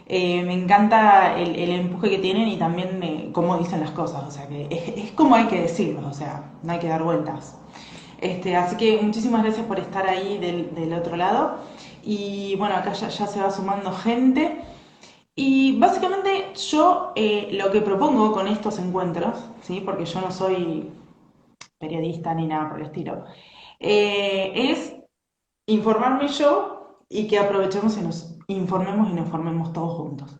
Me encanta el empuje que tienen y también cómo dicen las cosas, o sea, que es como hay que decirlo, o sea, no hay que dar vueltas. Así que muchísimas gracias por estar ahí del otro lado. Y bueno, acá ya se va sumando gente. Y básicamente yo lo que propongo con estos encuentros, ¿sí? Porque yo no soy periodista ni nada por el estilo, es informarme yo y que aprovechemos y nos informemos y nos formemos todos juntos.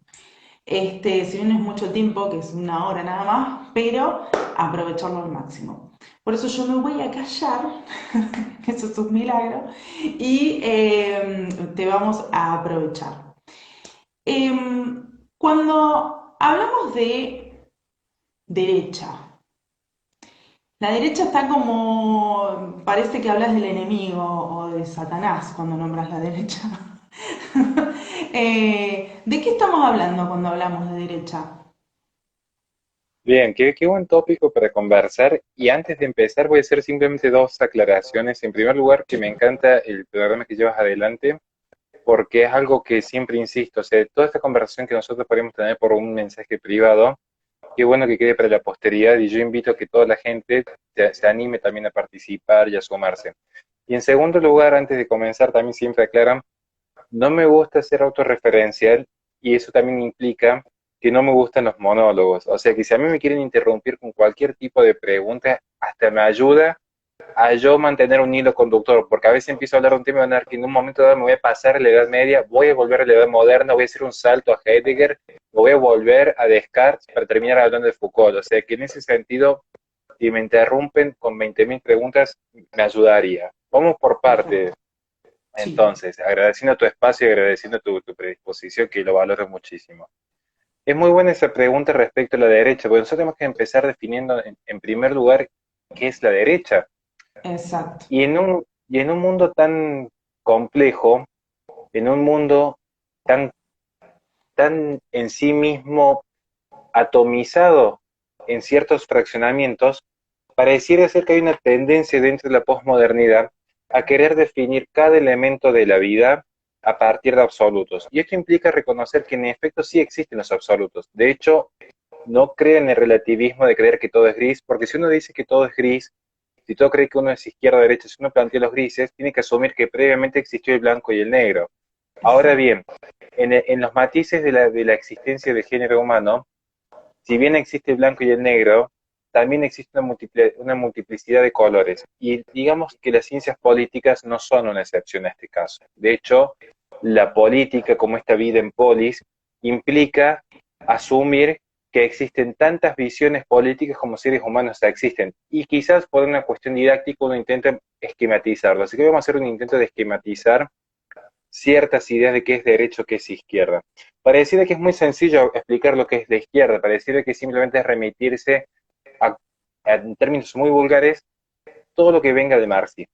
Si bien no es mucho tiempo, que es una hora nada más, pero aprovecharlo al máximo. Por eso yo me voy a callar, eso es un milagro, y te vamos a aprovechar. Cuando hablamos de derecha, la derecha está como, parece que hablas del enemigo o de Satanás cuando nombras la derecha. ¿De qué estamos hablando cuando hablamos de derecha? Bien, qué buen tópico para conversar. Y antes de empezar, voy a hacer simplemente dos aclaraciones. En primer lugar, que me encanta el programa que llevas adelante, porque es algo que siempre insisto. O sea, toda esta conversación que nosotros podemos tener por un mensaje privado, qué bueno que quede para la posteridad. Y yo invito a que toda la gente se anime también a participar y a sumarse. Y en segundo lugar, antes de comenzar, también siempre aclaran, no me gusta ser autorreferencial y eso también implica que no me gustan los monólogos. O sea que si a mí me quieren interrumpir con cualquier tipo de pregunta, hasta me ayuda a yo mantener un hilo conductor, porque a veces empiezo a hablar de un tema y van a ver que en un momento dado me voy a pasar a la Edad Media, voy a volver a la Edad Moderna, voy a hacer un salto a Heidegger, voy a volver a Descartes para terminar hablando de Foucault. O sea que en ese sentido, si me interrumpen con 20.000 preguntas, me ayudaría. Vamos por partes. Perfecto. Sí. Entonces, agradeciendo tu espacio y agradeciendo tu predisposición, que lo valoro muchísimo. Es muy buena esa pregunta respecto a la derecha, porque nosotros tenemos que empezar definiendo en primer lugar qué es la derecha. Exacto. Y en un mundo tan complejo, en un mundo tan, tan en sí mismo atomizado en ciertos fraccionamientos, pareciera ser que hay una tendencia dentro de la posmodernidad a querer definir cada elemento de la vida a partir de absolutos. Y esto implica reconocer que en efecto sí existen los absolutos. De hecho, no creen en el relativismo de creer que todo es gris, porque si uno dice que todo es gris, si todo cree que uno es izquierda o derecha, si uno plantea los grises, tiene que asumir que previamente existió el blanco y el negro. Ahora Exacto. bien, en los matices de la existencia del género humano, si bien existe el blanco y el negro, también existe una multiplicidad de colores. Y digamos que las ciencias políticas no son una excepción a este caso. De hecho, la política, como esta vida en polis, implica asumir que existen tantas visiones políticas como seres humanos existen. Y quizás por una cuestión didáctica uno intenta esquematizarlo. Así que vamos a hacer un intento de esquematizar ciertas ideas de qué es derecho, qué es izquierda. Pareciera que es muy sencillo explicar lo que es la izquierda, pareciera que simplemente es remitirse a, en términos muy vulgares, todo lo que venga de marxismo.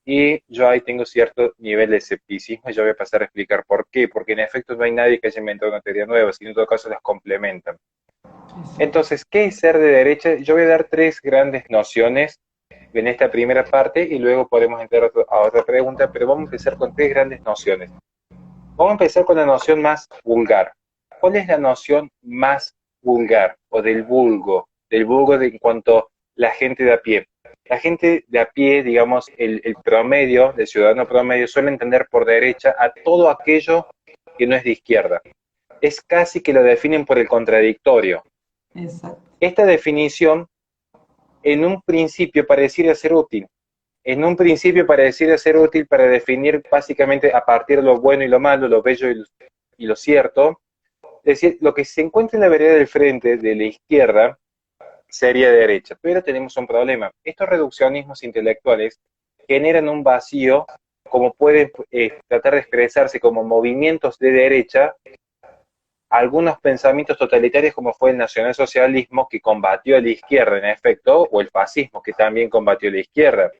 Y yo ahí tengo cierto nivel de escepticismo y yo voy a pasar a explicar por qué, porque en efecto no hay nadie que haya inventado una teoría nueva, sino en todo caso las complementan. Exacto. Entonces, ¿qué es ser de derecha? Yo voy a dar tres grandes nociones en esta primera parte y luego podemos entrar a otra pregunta, pero vamos a empezar con tres grandes nociones. Vamos a empezar con la noción más vulgar. ¿Cuál es la noción más vulgar o del vulgo en cuanto a la gente de a pie? La gente de a pie, digamos, el promedio, el ciudadano promedio, suele entender por derecha a todo aquello que no es de izquierda. Es casi que lo definen por el contradictorio. Exacto. Esta definición en un principio pareciera ser útil. En un principio pareciera ser útil para definir básicamente a partir de lo bueno y lo malo, lo bello y lo cierto. Es decir, lo que se encuentra en la vereda del frente de la izquierda sería derecha. Pero tenemos un problema. Estos reduccionismos intelectuales generan un vacío, como pueden tratar de expresarse como movimientos de derecha, algunos pensamientos totalitarios como fue el nacionalsocialismo que combatió a la izquierda en efecto, o el fascismo que también combatió a la izquierda.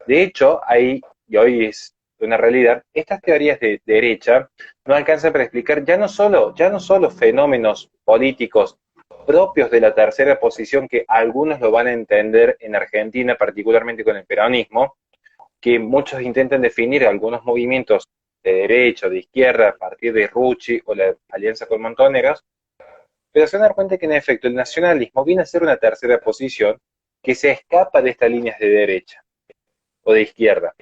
De hecho, y hoy es una realidad, estas teorías de derecha no alcanzan para explicar ya no solo fenómenos políticos propios de la tercera posición que algunos lo van a entender en Argentina, particularmente con el peronismo, que muchos intentan definir algunos movimientos de derecha o de izquierda a partir de Rucci o la alianza con Montoneros, pero se van a dar cuenta que en efecto el nacionalismo viene a ser una tercera posición que se escapa de estas líneas de derecha o de izquierda.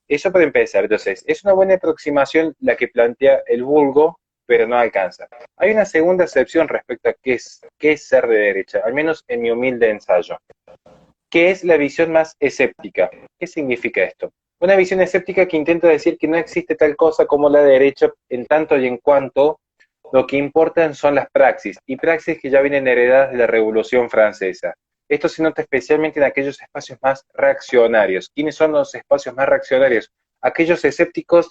Eso para empezar, entonces, es una buena aproximación la que plantea el vulgo, pero no alcanza. Hay una segunda acepción respecto a qué es ser de derecha, al menos en mi humilde ensayo, que es la visión más escéptica. ¿Qué significa esto? Una visión escéptica que intenta decir que no existe tal cosa como la derecha en tanto y en cuanto lo que importan son las praxis, y praxis que ya vienen heredadas de la Revolución Francesa. Esto se nota especialmente en aquellos espacios más reaccionarios. ¿Quiénes son los espacios más reaccionarios? Aquellos escépticos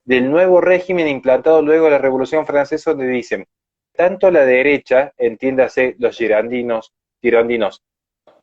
del nuevo régimen implantado luego de la Revolución Francesa, donde dicen, tanto la derecha, entiéndase los girondinos,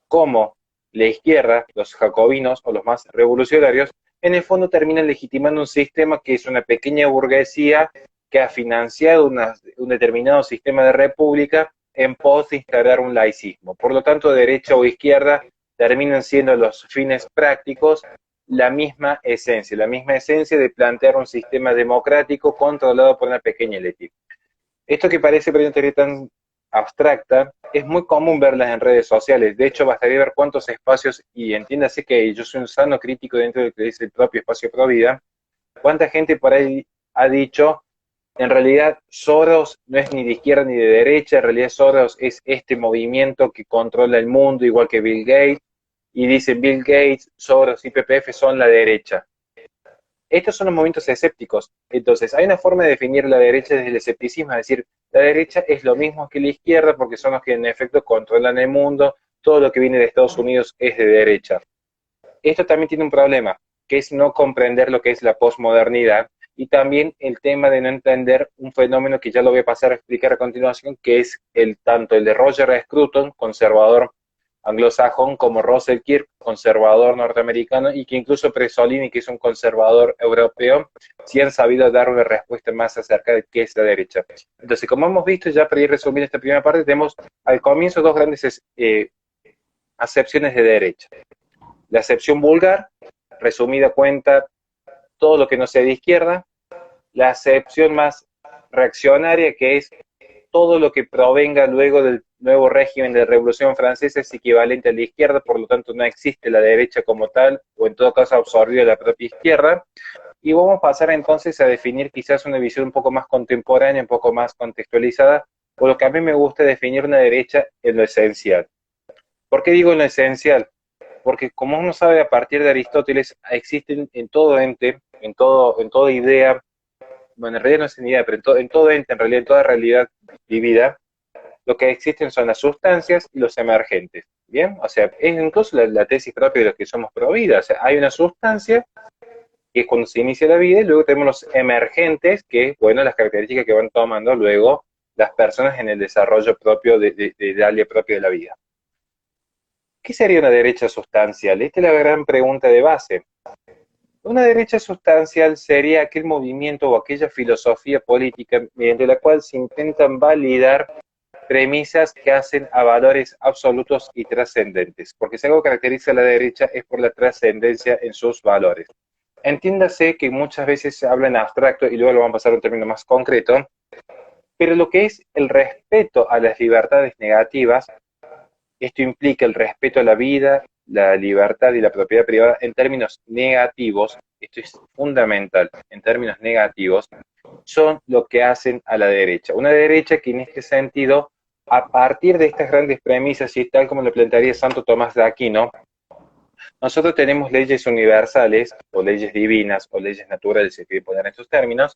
como la izquierda, los jacobinos o los más revolucionarios, en el fondo terminan legitimando un sistema que es una pequeña burguesía que ha financiado un determinado sistema de república en pos de instaurar un laicismo. Por lo tanto, derecha o izquierda terminan siendo los fines prácticos la misma esencia de plantear un sistema democrático controlado por una pequeña élite. Esto que parece una teoría tan abstracta, es muy común verlas en redes sociales. De hecho, bastaría ver cuántos espacios, y entiéndase que yo soy un sano crítico dentro de lo que dice el propio espacio Provida, cuánta gente por ahí ha dicho, en realidad Soros no es ni de izquierda ni de derecha, en realidad Soros es este movimiento que controla el mundo, igual que Bill Gates, y dicen Bill Gates, Soros y PPF son la derecha. Estos son los movimientos escépticos. Entonces, hay una forma de definir la derecha desde el escepticismo, es decir, la derecha es lo mismo que la izquierda porque son los que en efecto controlan el mundo, todo lo que viene de Estados Unidos es de derecha. Esto también tiene un problema, que es no comprender lo que es la posmodernidad y también el tema de no entender un fenómeno que ya lo voy a pasar a explicar a continuación, que es tanto el de Roger Scruton, conservador anglosajón, como Russell Kirk, conservador norteamericano, y que incluso Presolini, que es un conservador europeo, sí han sabido dar una respuesta más acerca de qué es la derecha. Entonces, como hemos visto, ya para ir resumiendo esta primera parte, tenemos al comienzo dos grandes acepciones de derecha. La acepción vulgar, resumida cuenta todo lo que no sea de izquierda. La acepción más reaccionaria, que es todo lo que provenga luego del nuevo régimen de la Revolución Francesa es equivalente a la izquierda, por lo tanto no existe la derecha como tal, o en todo caso absorbido la propia izquierda. Y vamos a pasar entonces a definir quizás una visión un poco más contemporánea, un poco más contextualizada, o lo que a mí me gusta definir una derecha en lo esencial. ¿Por qué digo en lo esencial? Porque como uno sabe, a partir de Aristóteles existen en todo ente, en toda idea, bueno, en realidad no es en idea, pero en todo ente, en realidad en toda realidad vivida, lo que existen son las sustancias y los emergentes, ¿bien? O sea, es incluso la tesis propia de los que somos pro vida, o sea, hay una sustancia que es cuando se inicia la vida, y luego tenemos los emergentes, que, bueno, las características que van tomando luego las personas en el desarrollo propio del área propia de la vida. ¿Qué sería una derecha sustancial? Esta es la gran pregunta de base. Una derecha sustancial sería aquel movimiento o aquella filosofía política mediante la cual se intentan validar premisas que hacen a valores absolutos y trascendentes, porque si algo caracteriza a la derecha es por la trascendencia en sus valores. Entiéndase que muchas veces se habla en abstracto y luego lo vamos a pasar a un término más concreto, pero lo que es el respeto a las libertades negativas, esto implica el respeto a la vida, la libertad y la propiedad privada en términos negativos, esto es fundamental, en términos negativos, son lo que hacen a la derecha. Una derecha que en este sentido, a partir de estas grandes premisas y tal como lo plantearía Santo Tomás de Aquino, nosotros tenemos leyes universales, o leyes divinas, o leyes naturales, si quiere poner en estos términos,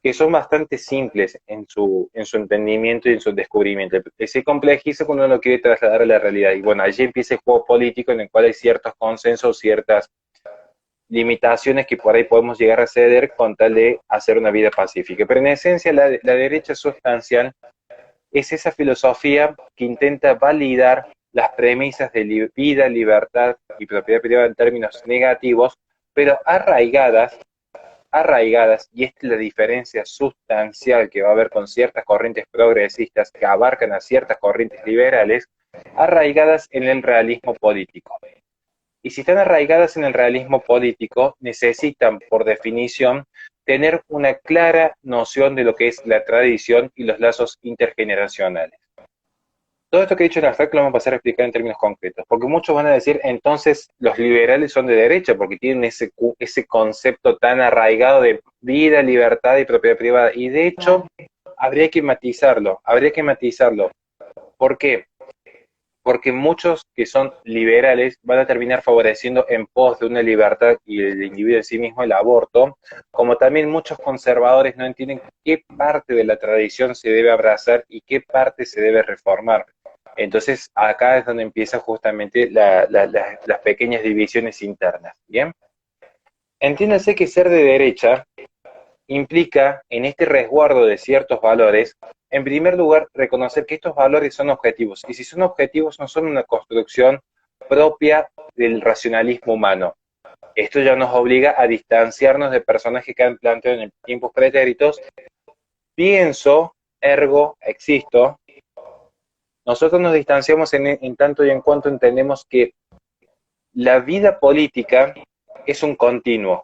que son bastante simples en su entendimiento y en su descubrimiento. Se complejiza cuando uno lo quiere trasladar a la realidad. Y bueno, allí empieza el juego político en el cual hay ciertos consensos, ciertas limitaciones que por ahí podemos llegar a ceder con tal de hacer una vida pacífica. Pero en esencia la derecha sustancial es esa filosofía que intenta validar las premisas de vida, libertad y propiedad privada en términos negativos, pero arraigadas, y esta es la diferencia sustancial que va a haber con ciertas corrientes progresistas que abarcan a ciertas corrientes liberales, arraigadas en el realismo político. Y si están arraigadas en el realismo político, necesitan, por definición, tener una clara noción de lo que es la tradición y los lazos intergeneracionales. Todo esto que he dicho en abstracto lo vamos a pasar a explicar en términos concretos, porque muchos van a decir, entonces los liberales son de derecha, porque tienen ese concepto tan arraigado de vida, libertad y propiedad privada, y de hecho habría que matizarlo, ¿Por qué? Porque muchos que son liberales van a terminar favoreciendo en pos de una libertad y el individuo en sí mismo el aborto, como también muchos conservadores no entienden qué parte de la tradición se debe abrazar y qué parte se debe reformar. Entonces acá es donde empiezan justamente las pequeñas divisiones internas, ¿bien? Entiéndase que ser de derecha implica, en este resguardo de ciertos valores, en primer lugar, reconocer que estos valores son objetivos, y si son objetivos no son una construcción propia del racionalismo humano. Esto ya nos obliga a distanciarnos de personajes que han planteado en tiempos pretéritos, pienso, ergo, existo. Nosotros nos distanciamos en tanto y en cuanto entendemos que la vida política es un continuo.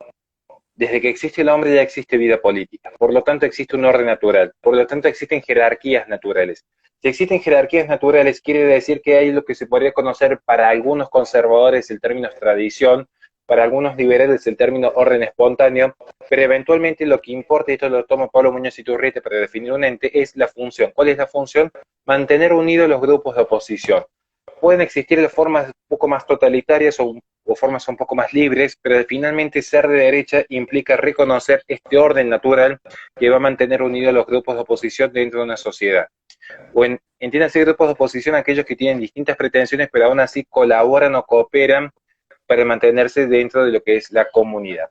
Desde que existe el hombre ya existe vida política, por lo tanto existe un orden natural, por lo tanto existen jerarquías naturales. Si existen jerarquías naturales quiere decir que hay lo que se podría conocer para algunos conservadores el término tradición, para algunos liberales el término orden espontáneo, pero eventualmente lo que importa, y esto lo toma Pablo Muñoz Iturriete para definir un ente, es la función. ¿Cuál es la función? Mantener unidos los grupos de oposición. Pueden existir formas un poco más totalitarias o formas un poco más libres, pero finalmente ser de derecha implica reconocer este orden natural que va a mantener unidos los grupos de oposición dentro de una sociedad. O entiéndase grupos de oposición aquellos que tienen distintas pretensiones, pero aún así colaboran o cooperan para mantenerse dentro de lo que es la comunidad.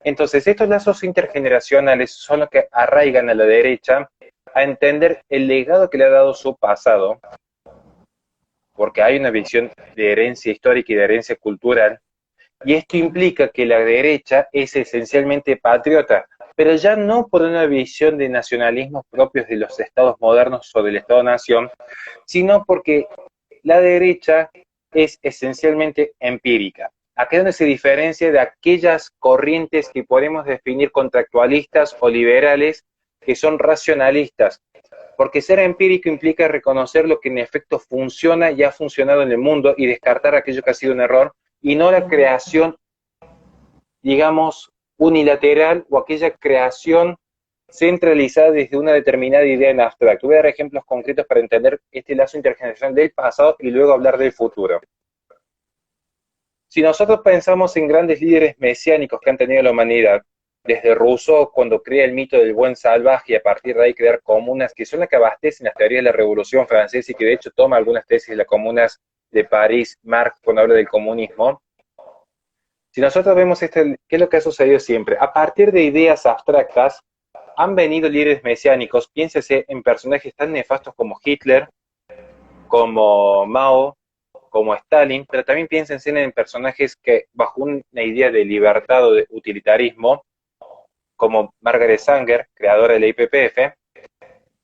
Entonces, estos lazos intergeneracionales son los que arraigan a la derecha a entender el legado que le ha dado su pasado, porque hay una visión de herencia histórica y de herencia cultural, y esto implica que la derecha es esencialmente patriota, pero ya no por una visión de nacionalismos propios de los estados modernos o del Estado-nación, sino porque la derecha es esencialmente empírica. Acá es donde se diferencia de aquellas corrientes que podemos definir contractualistas o liberales, que son racionalistas, porque ser empírico implica reconocer lo que en efecto funciona y ha funcionado en el mundo y descartar aquello que ha sido un error, y no la creación, digamos, unilateral o aquella creación centralizada desde una determinada idea en abstracto. Voy a dar ejemplos concretos para entender este lazo intergeneracional del pasado y luego hablar del futuro. Si nosotros pensamos en grandes líderes mesiánicos que han tenido la humanidad, desde Rousseau, cuando crea el mito del buen salvaje y a partir de ahí crear comunas, que son las que abastecen las teorías de la Revolución Francesa y que de hecho toma algunas tesis de las comunas de París, Marx, cuando habla del comunismo. Si nosotros vemos ¿qué es lo que ha sucedido siempre? A partir de ideas abstractas, han venido líderes mesiánicos, piénsese en personajes tan nefastos como Hitler, como Mao, como Stalin, pero también piénsense en personajes que bajo una idea de libertad o de utilitarismo, como Margaret Sanger, creadora de la IPPF,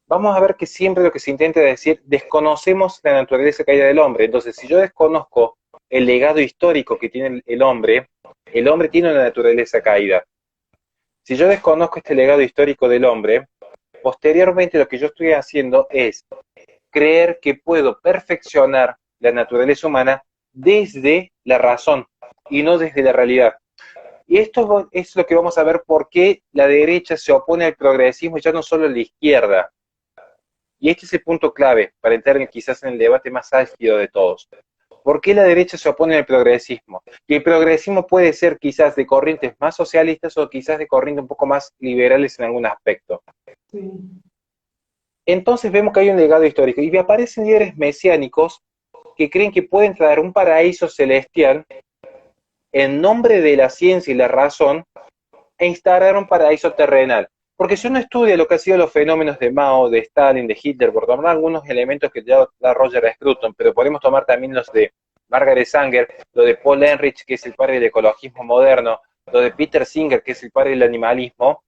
vamos a ver que siempre lo que se intenta decir, desconocemos la naturaleza caída del hombre. Entonces, si yo desconozco el legado histórico que tiene el hombre tiene una naturaleza caída. Si yo desconozco este legado histórico del hombre, posteriormente lo que yo estoy haciendo es creer que puedo perfeccionar la naturaleza humana desde la razón y no desde la realidad. Y esto es lo que vamos a ver por qué la derecha se opone al progresismo y ya no solo la izquierda. Y este es el punto clave para entrar quizás en el debate más álgido de todos. ¿Por qué la derecha se opone al progresismo? Y el progresismo puede ser quizás de corrientes más socialistas o quizás de corrientes un poco más liberales en algún aspecto. Sí. Entonces vemos que hay un legado histórico y aparecen líderes mesiánicos que creen que pueden traer un paraíso celestial en nombre de la ciencia y la razón e instalar un paraíso terrenal. Porque si uno estudia lo que han sido los fenómenos de Mao, de Stalin, de Hitler, por tomar algunos elementos que ya da Roger Scruton, pero podemos tomar también los de Margaret Sanger, lo de Paul Ehrlich, que es el padre del ecologismo moderno, lo de Peter Singer, que es el padre del animalismo,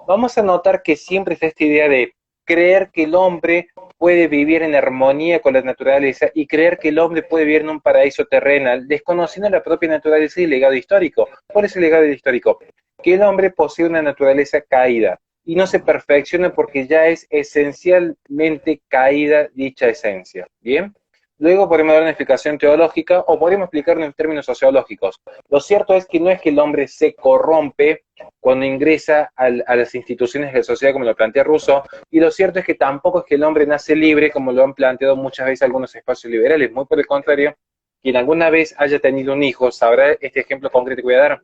vamos a notar que siempre está esta idea de creer que el hombre puede vivir en armonía con la naturaleza y creer que el hombre puede vivir en un paraíso terrenal, desconociendo la propia naturaleza y el legado histórico. ¿Cuál es el legado histórico? que el hombre posee una naturaleza caída y no se perfecciona porque ya es esencialmente caída dicha esencia. ¿Bien? Luego podemos dar una explicación teológica o podemos explicarlo en términos sociológicos. Lo cierto es que no es que el hombre se corrompe cuando ingresa a las instituciones de la sociedad como lo plantea Rousseau, y lo cierto es que tampoco es que el hombre nace libre como lo han planteado muchas veces algunos espacios liberales, muy por el contrario, quien alguna vez haya tenido un hijo sabrá este ejemplo concreto que voy a dar.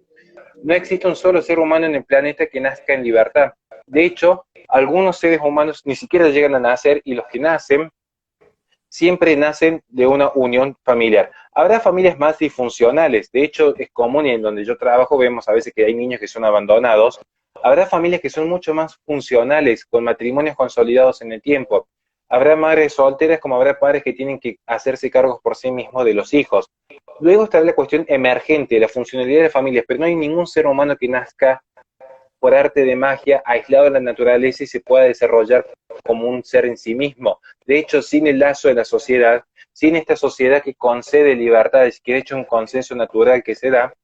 No existe un solo ser humano en el planeta que nazca en libertad. De hecho, algunos seres humanos ni siquiera llegan a nacer y los que nacen siempre nacen de una unión familiar. Habrá familias más disfuncionales, de hecho es común y en donde yo trabajo vemos a veces que hay niños que son abandonados. Habrá familias que son mucho más funcionales, con matrimonios consolidados en el tiempo. Habrá madres solteras como habrá padres que tienen que hacerse cargos por sí mismos de los hijos. Luego estará la cuestión emergente, la funcionalidad de las familias, pero no hay ningún ser humano que nazca por arte de magia, aislado de la naturaleza y se pueda desarrollar como un ser en sí mismo. De hecho, sin el lazo de la sociedad, sin esta sociedad que concede libertades, que de hecho es un consenso natural que se da,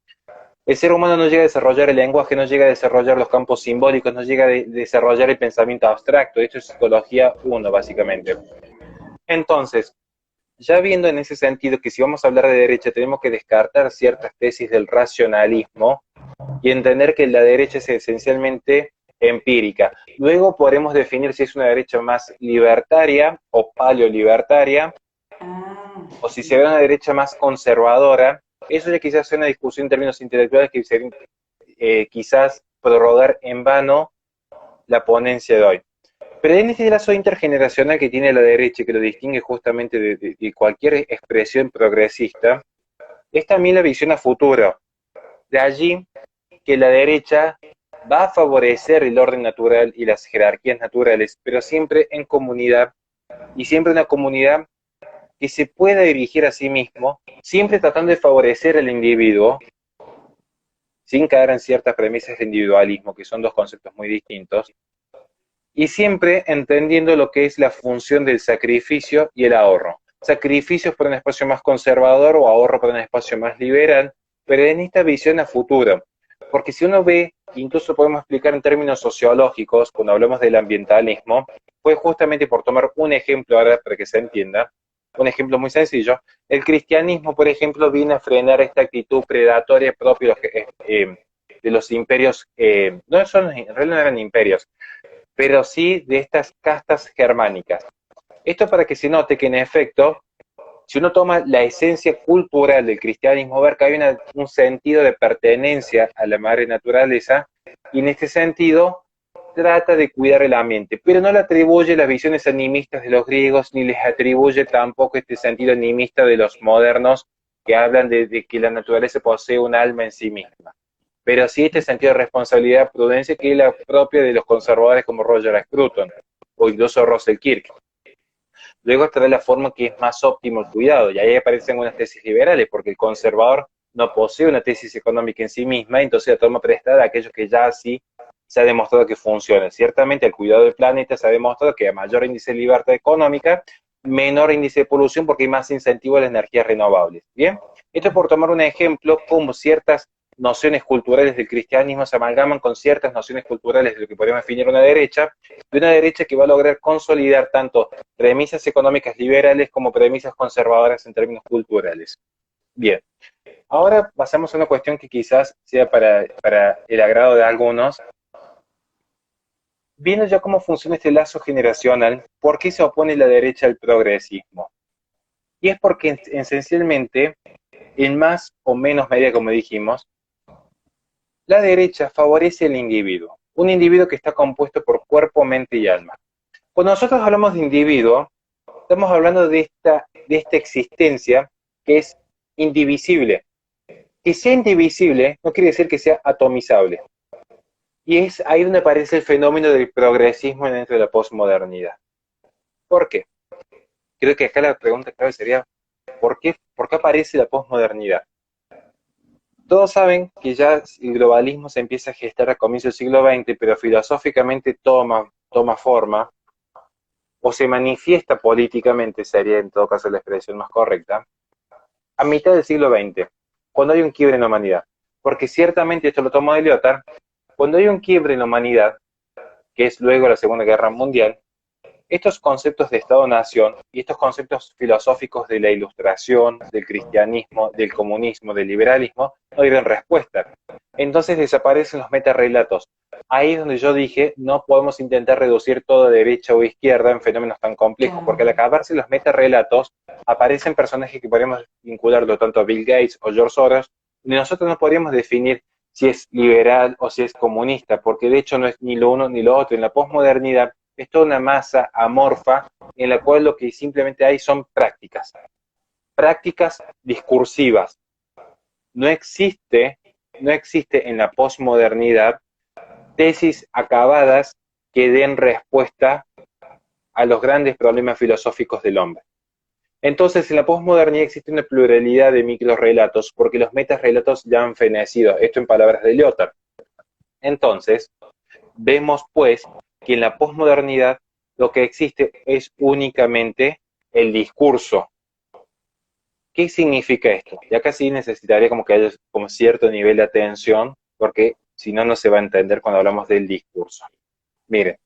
el ser humano no llega a desarrollar el lenguaje, no llega a desarrollar los campos simbólicos, no llega a desarrollar el pensamiento abstracto. Esto es psicología 1, básicamente. Entonces, ya viendo en ese sentido que si vamos a hablar de derecha tenemos que descartar ciertas tesis del racionalismo y entender que la derecha es esencialmente empírica. Luego podremos definir si es una derecha más libertaria o paleolibertaria, o si se ve una derecha más conservadora. Eso ya quizás sea una discusión en términos intelectuales que sería quizás prorrogar en vano la ponencia de hoy. Pero en este lazo intergeneracional que tiene la derecha, que lo distingue justamente de cualquier expresión progresista, es también la visión a futuro. De allí que la derecha va a favorecer el orden natural y las jerarquías naturales, pero siempre en comunidad, y siempre una comunidad que se pueda dirigir a sí mismo, siempre tratando de favorecer al individuo, sin caer en ciertas premisas de individualismo, que son dos conceptos muy distintos, y siempre entendiendo lo que es la función del sacrificio y el ahorro. Sacrificios para un espacio más conservador o ahorro para un espacio más liberal, pero en esta visión a futuro. Porque si uno ve, incluso podemos explicar en términos sociológicos, cuando hablamos del ambientalismo, fue justamente por tomar un ejemplo ahora para que se entienda, un ejemplo muy sencillo, el cristianismo, por ejemplo, viene a frenar esta actitud predatoria propia de los imperios, no son, en realidad no eran imperios, pero sí de estas castas germánicas. Esto para que se note que en efecto, si uno toma la esencia cultural del cristianismo, ver que hay un sentido de pertenencia a la madre naturaleza, y en este sentido trata de cuidar el ambiente, pero no le atribuye las visiones animistas de los griegos, ni les atribuye tampoco este sentido animista de los modernos que hablan de que la naturaleza posee un alma en sí misma. Pero sí este sentido de responsabilidad, prudencia, que es la propia de los conservadores como Roger Scruton o incluso Russell Kirk. Luego estará la forma que es más óptimo el cuidado, y ahí aparecen unas tesis liberales, porque el conservador no posee una tesis económica en sí misma, entonces la toma prestada a aquellos que ya sí se ha demostrado que funciona. Ciertamente el cuidado del planeta se ha demostrado que a mayor índice de libertad económica, menor índice de polución porque hay más incentivo a las energías renovables. Bien, esto es por tomar un ejemplo como ciertas nociones culturales del cristianismo se amalgaman con ciertas nociones culturales de lo que podríamos definir una derecha, de una derecha que va a lograr consolidar tanto premisas económicas liberales como premisas conservadoras en términos culturales. Bien, ahora pasamos a una cuestión que quizás sea para el agrado de algunos. Viendo ya cómo funciona este lazo generacional, ¿por qué se opone la derecha al progresismo? Y es porque esencialmente, en más o menos medida, como dijimos, la derecha favorece al individuo, un individuo que está compuesto por cuerpo, mente y alma. Cuando nosotros hablamos de individuo, estamos hablando de esta existencia que es indivisible. Que sea indivisible no quiere decir que sea atomizable. Y es ahí donde aparece el fenómeno del progresismo dentro de la posmodernidad. ¿Por qué? Creo que acá la pregunta clave sería, ¿por qué aparece la posmodernidad? Todos saben que ya el globalismo se empieza a gestar a comienzos del siglo XX, pero filosóficamente toma forma, o se manifiesta políticamente, sería en todo caso la expresión más correcta, a mitad del siglo XX, cuando hay un quiebre en la humanidad. Porque ciertamente, esto lo tomo de Lyotard, cuando hay un quiebre en la humanidad, que es luego la Segunda Guerra Mundial, estos conceptos de Estado-Nación y estos conceptos filosóficos de la Ilustración, del cristianismo, del comunismo, del liberalismo, no dieron respuesta. Entonces desaparecen los metarrelatos. Ahí es donde yo dije, no podemos intentar reducir todo de derecha o izquierda en fenómenos tan complejos, porque al acabarse los metarrelatos, aparecen personajes que podríamos vincularlo tanto a Bill Gates o George Soros, y nosotros no podríamos definir si es liberal o si es comunista, porque de hecho no es ni lo uno ni lo otro. En la posmodernidad es toda una masa amorfa en la cual lo que simplemente hay son prácticas discursivas. No existe en la posmodernidad tesis acabadas que den respuesta a los grandes problemas filosóficos del hombre. Entonces, en la posmodernidad existe una pluralidad de microrelatos, porque los metarrelatos ya han fenecido, esto en palabras de Lyotard. Entonces, vemos pues que en la posmodernidad lo que existe es únicamente el discurso. ¿Qué significa esto? Y acá sí necesitaría como que haya como cierto nivel de atención, porque si no, no se va a entender cuando hablamos del discurso. Miren,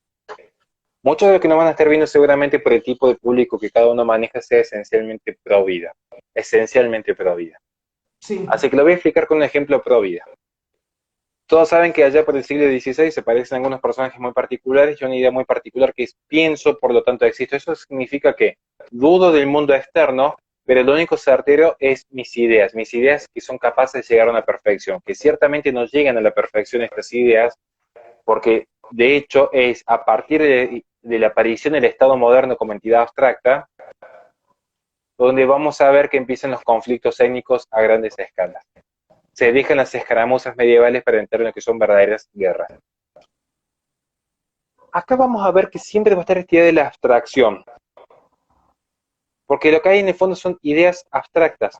muchos de los que nos van a estar viendo seguramente por el tipo de público que cada uno maneja sea esencialmente pro vida. Esencialmente pro vida. Sí. Así que lo voy a explicar con un ejemplo pro vida. Todos saben que allá por el siglo XVI se parecen algunos personajes muy particulares y una idea muy particular que es pienso, por lo tanto existo. Eso significa que dudo del mundo externo, pero lo único certero es mis ideas que son capaces de llegar a una perfección, que ciertamente no llegan a la perfección estas ideas, porque de hecho es a partir de la aparición del Estado moderno como entidad abstracta, donde vamos a ver que empiezan los conflictos étnicos a grandes escalas. Se dejan las escaramuzas medievales para entrar en lo que son verdaderas guerras. Acá vamos a ver que siempre va a estar esta idea de la abstracción, porque lo que hay en el fondo son ideas abstractas.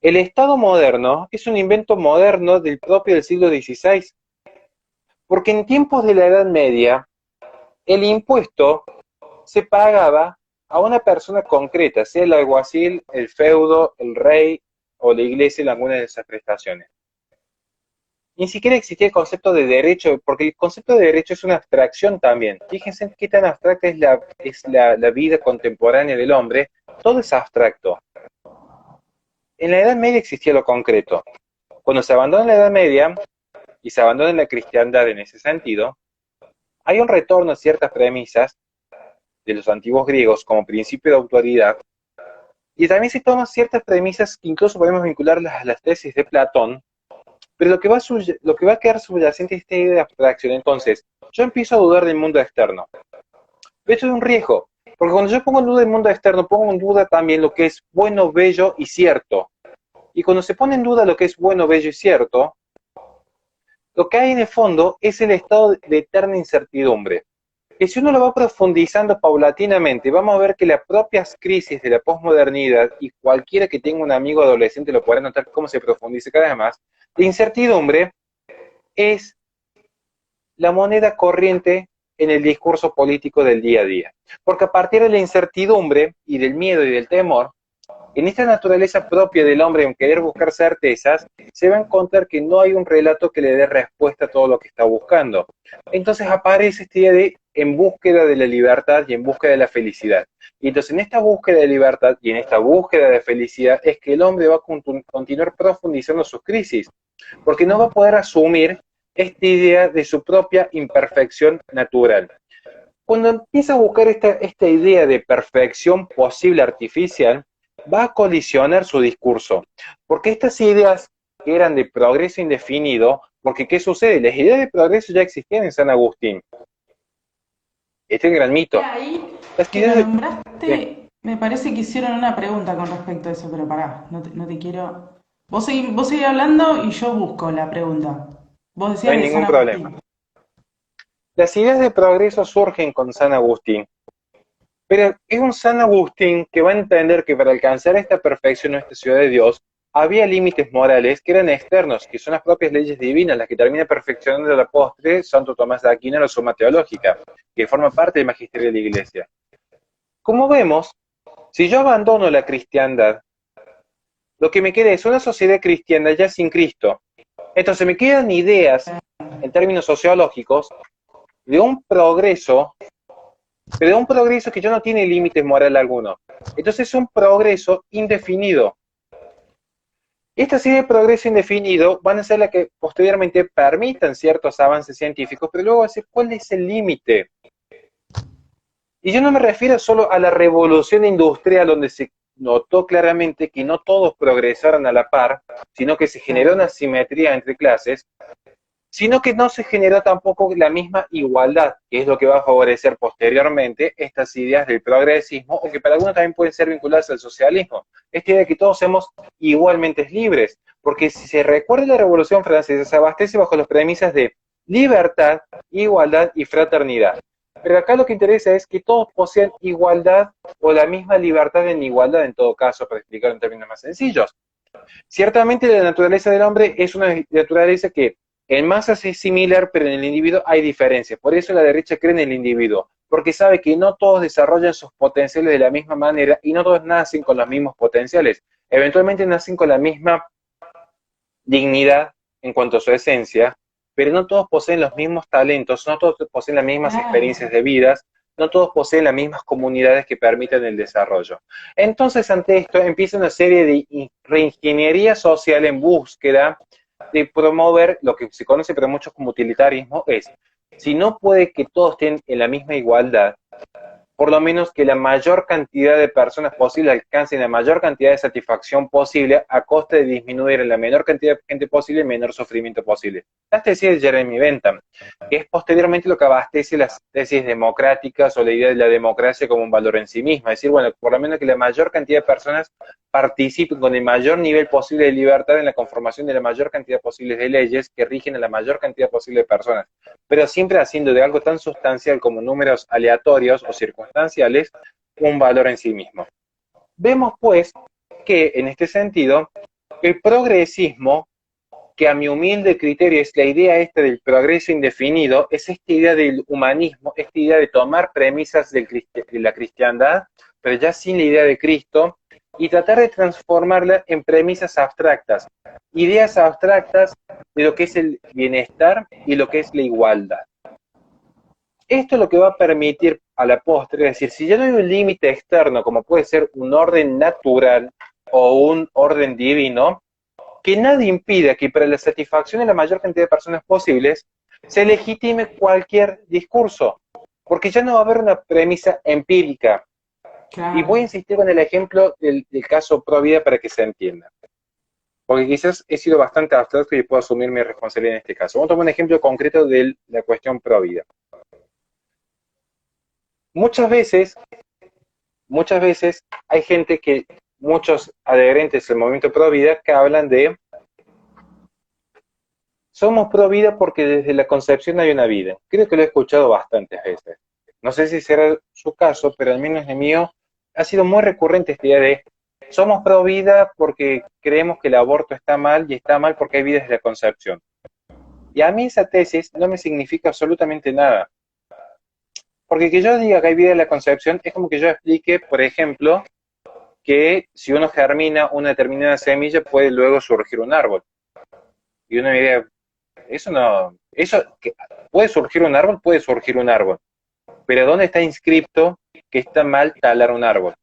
El Estado moderno es un invento moderno del propio del siglo XVI, porque en tiempos de la Edad Media, el impuesto se pagaba a una persona concreta, sea el alguacil, el feudo, el rey o la iglesia en alguna de esas prestaciones. Ni siquiera existía el concepto de derecho, porque el concepto de derecho es una abstracción también. Fíjense qué tan abstracta es la vida contemporánea del hombre. Todo es abstracto. En la Edad Media existía lo concreto. Cuando se abandona la Edad Media y se abandona la cristiandad en ese sentido, hay un retorno a ciertas premisas de los antiguos griegos como principio de autoridad, y también se toman ciertas premisas que incluso podemos vincularlas a las tesis de Platón, pero lo que va a quedar subyacente es esta idea de abstracción. Entonces, yo empiezo a dudar del mundo externo. Pero esto es un riesgo, porque cuando yo pongo en duda el mundo externo, pongo en duda también lo que es bueno, bello y cierto. Y cuando se pone en duda lo que es bueno, bello y cierto, lo que hay en el fondo es el estado de eterna incertidumbre. Que si uno lo va profundizando paulatinamente, vamos a ver que las propias crisis de la posmodernidad, y cualquiera que tenga un amigo adolescente lo podrá notar cómo se profundiza cada vez más, la incertidumbre es la moneda corriente en el discurso político del día a día. Porque a partir de la incertidumbre y del miedo y del temor, en esta naturaleza propia del hombre en querer buscar certezas, se va a encontrar que no hay un relato que le dé respuesta a todo lo que está buscando. Entonces aparece esta idea de en búsqueda de la libertad y en búsqueda de la felicidad. Y entonces en esta búsqueda de libertad y en esta búsqueda de felicidad es que el hombre va a continuar profundizando sus crisis, porque no va a poder asumir esta idea de su propia imperfección natural. Cuando empieza a buscar esta idea de perfección posible artificial, va a colisionar su discurso, porque estas ideas que eran de progreso indefinido, porque ¿qué sucede? Las ideas de progreso ya existían en San Agustín. Este es el gran mito. Ahí Las que lo ideas de... nombraste, me parece que hicieron una pregunta con respecto a eso, pero pará, no te quiero... Vos seguís hablando y yo busco la pregunta. Vos No decías hay de San ningún problema. Agustín. Las ideas de progreso surgen con San Agustín, pero es un San Agustín que va a entender que para alcanzar esta perfección o esta ciudad de Dios, había límites morales que eran externos, que son las propias leyes divinas, las que termina perfeccionando a la postre Santo Tomás de Aquino en la Suma Teológica, que forma parte del magisterio de la Iglesia. Como vemos, si yo abandono la cristiandad, lo que me queda es una sociedad cristiana ya sin Cristo. Entonces me quedan ideas en términos sociológicos, de un progreso, pero de un progreso que ya no tiene límites moral alguno. Entonces es un progreso indefinido. Estas ideas de progreso indefinido van a ser las que posteriormente permitan ciertos avances científicos, pero luego va a decir, ¿cuál es el límite? Y yo no me refiero solo a la revolución industrial, donde se notó claramente que no todos progresaron a la par, sino que se generó una asimetría entre clases, sino que no se generó tampoco la misma igualdad, que es lo que va a favorecer posteriormente estas ideas del progresismo, o que para algunos también pueden ser vinculadas al socialismo. Esta idea de que todos somos igualmente libres, porque si se recuerda la Revolución Francesa, se abastece bajo las premisas de libertad, igualdad y fraternidad. Pero acá lo que interesa es que todos poseen igualdad o la misma libertad en igualdad, en todo caso, para explicarlo en términos más sencillos. Ciertamente la naturaleza del hombre es una naturaleza que en masa es similar, pero en el individuo hay diferencias. Por eso la derecha cree en el individuo, porque sabe que no todos desarrollan sus potenciales de la misma manera y no todos nacen con los mismos potenciales. Eventualmente nacen con la misma dignidad en cuanto a su esencia, pero no todos poseen los mismos talentos, no todos poseen las mismas experiencias de vidas, no todos poseen las mismas comunidades que permiten el desarrollo. Entonces, ante esto, empieza una serie de reingeniería social en búsqueda de promover lo que se conoce para muchos como utilitarismo, es, si no puede que todos estén en la misma igualdad, por lo menos que la mayor cantidad de personas posible alcancen la mayor cantidad de satisfacción posible a costa de disminuir en la menor cantidad de gente posible el menor sufrimiento posible. La tesis de Jeremy Bentham, que es posteriormente lo que abastece las tesis democráticas o la idea de la democracia como un valor en sí misma. Es decir, bueno, por lo menos que la mayor cantidad de personas participen con el mayor nivel posible de libertad en la conformación de la mayor cantidad posible de leyes que rigen a la mayor cantidad posible de personas, pero siempre haciendo de algo tan sustancial como números aleatorios o circunstanciales un valor en sí mismo. Vemos pues que en este sentido el progresismo, que a mi humilde criterio es la idea esta del progreso indefinido, es esta idea del humanismo, esta idea de tomar premisas de la cristiandad, pero ya sin la idea de Cristo, y tratar de transformarla en premisas abstractas, ideas abstractas de lo que es el bienestar y lo que es la igualdad. Esto es lo que va a permitir a la postre, es decir, si ya no hay un límite externo, como puede ser un orden natural o un orden divino, que nadie impida que para la satisfacción de la mayor cantidad de personas posibles se legitime cualquier discurso, porque ya no va a haber una premisa empírica. Claro. Y voy a insistir con el ejemplo del caso pro vida para que se entienda, porque quizás he sido bastante abstracto y puedo asumir mi responsabilidad en este caso. Vamos a tomar un ejemplo concreto de la cuestión pro vida. Muchas veces hay gente que, muchos adherentes del movimiento pro vida, que hablan de somos pro vida porque desde la concepción hay una vida. Creo que lo he escuchado bastantes veces. No sé si será su caso, pero al menos el mío ha sido muy recurrente esta idea de somos pro vida porque creemos que el aborto está mal y está mal porque hay vida desde la concepción. Y a mí esa tesis no me significa absolutamente nada. Porque que yo diga que hay vida en la concepción es como que yo explique, por ejemplo, que si uno germina una determinada semilla puede luego surgir un árbol. Y uno me diría, eso no, eso, que puede surgir un árbol, pero ¿dónde está inscrito que está mal talar un árbol?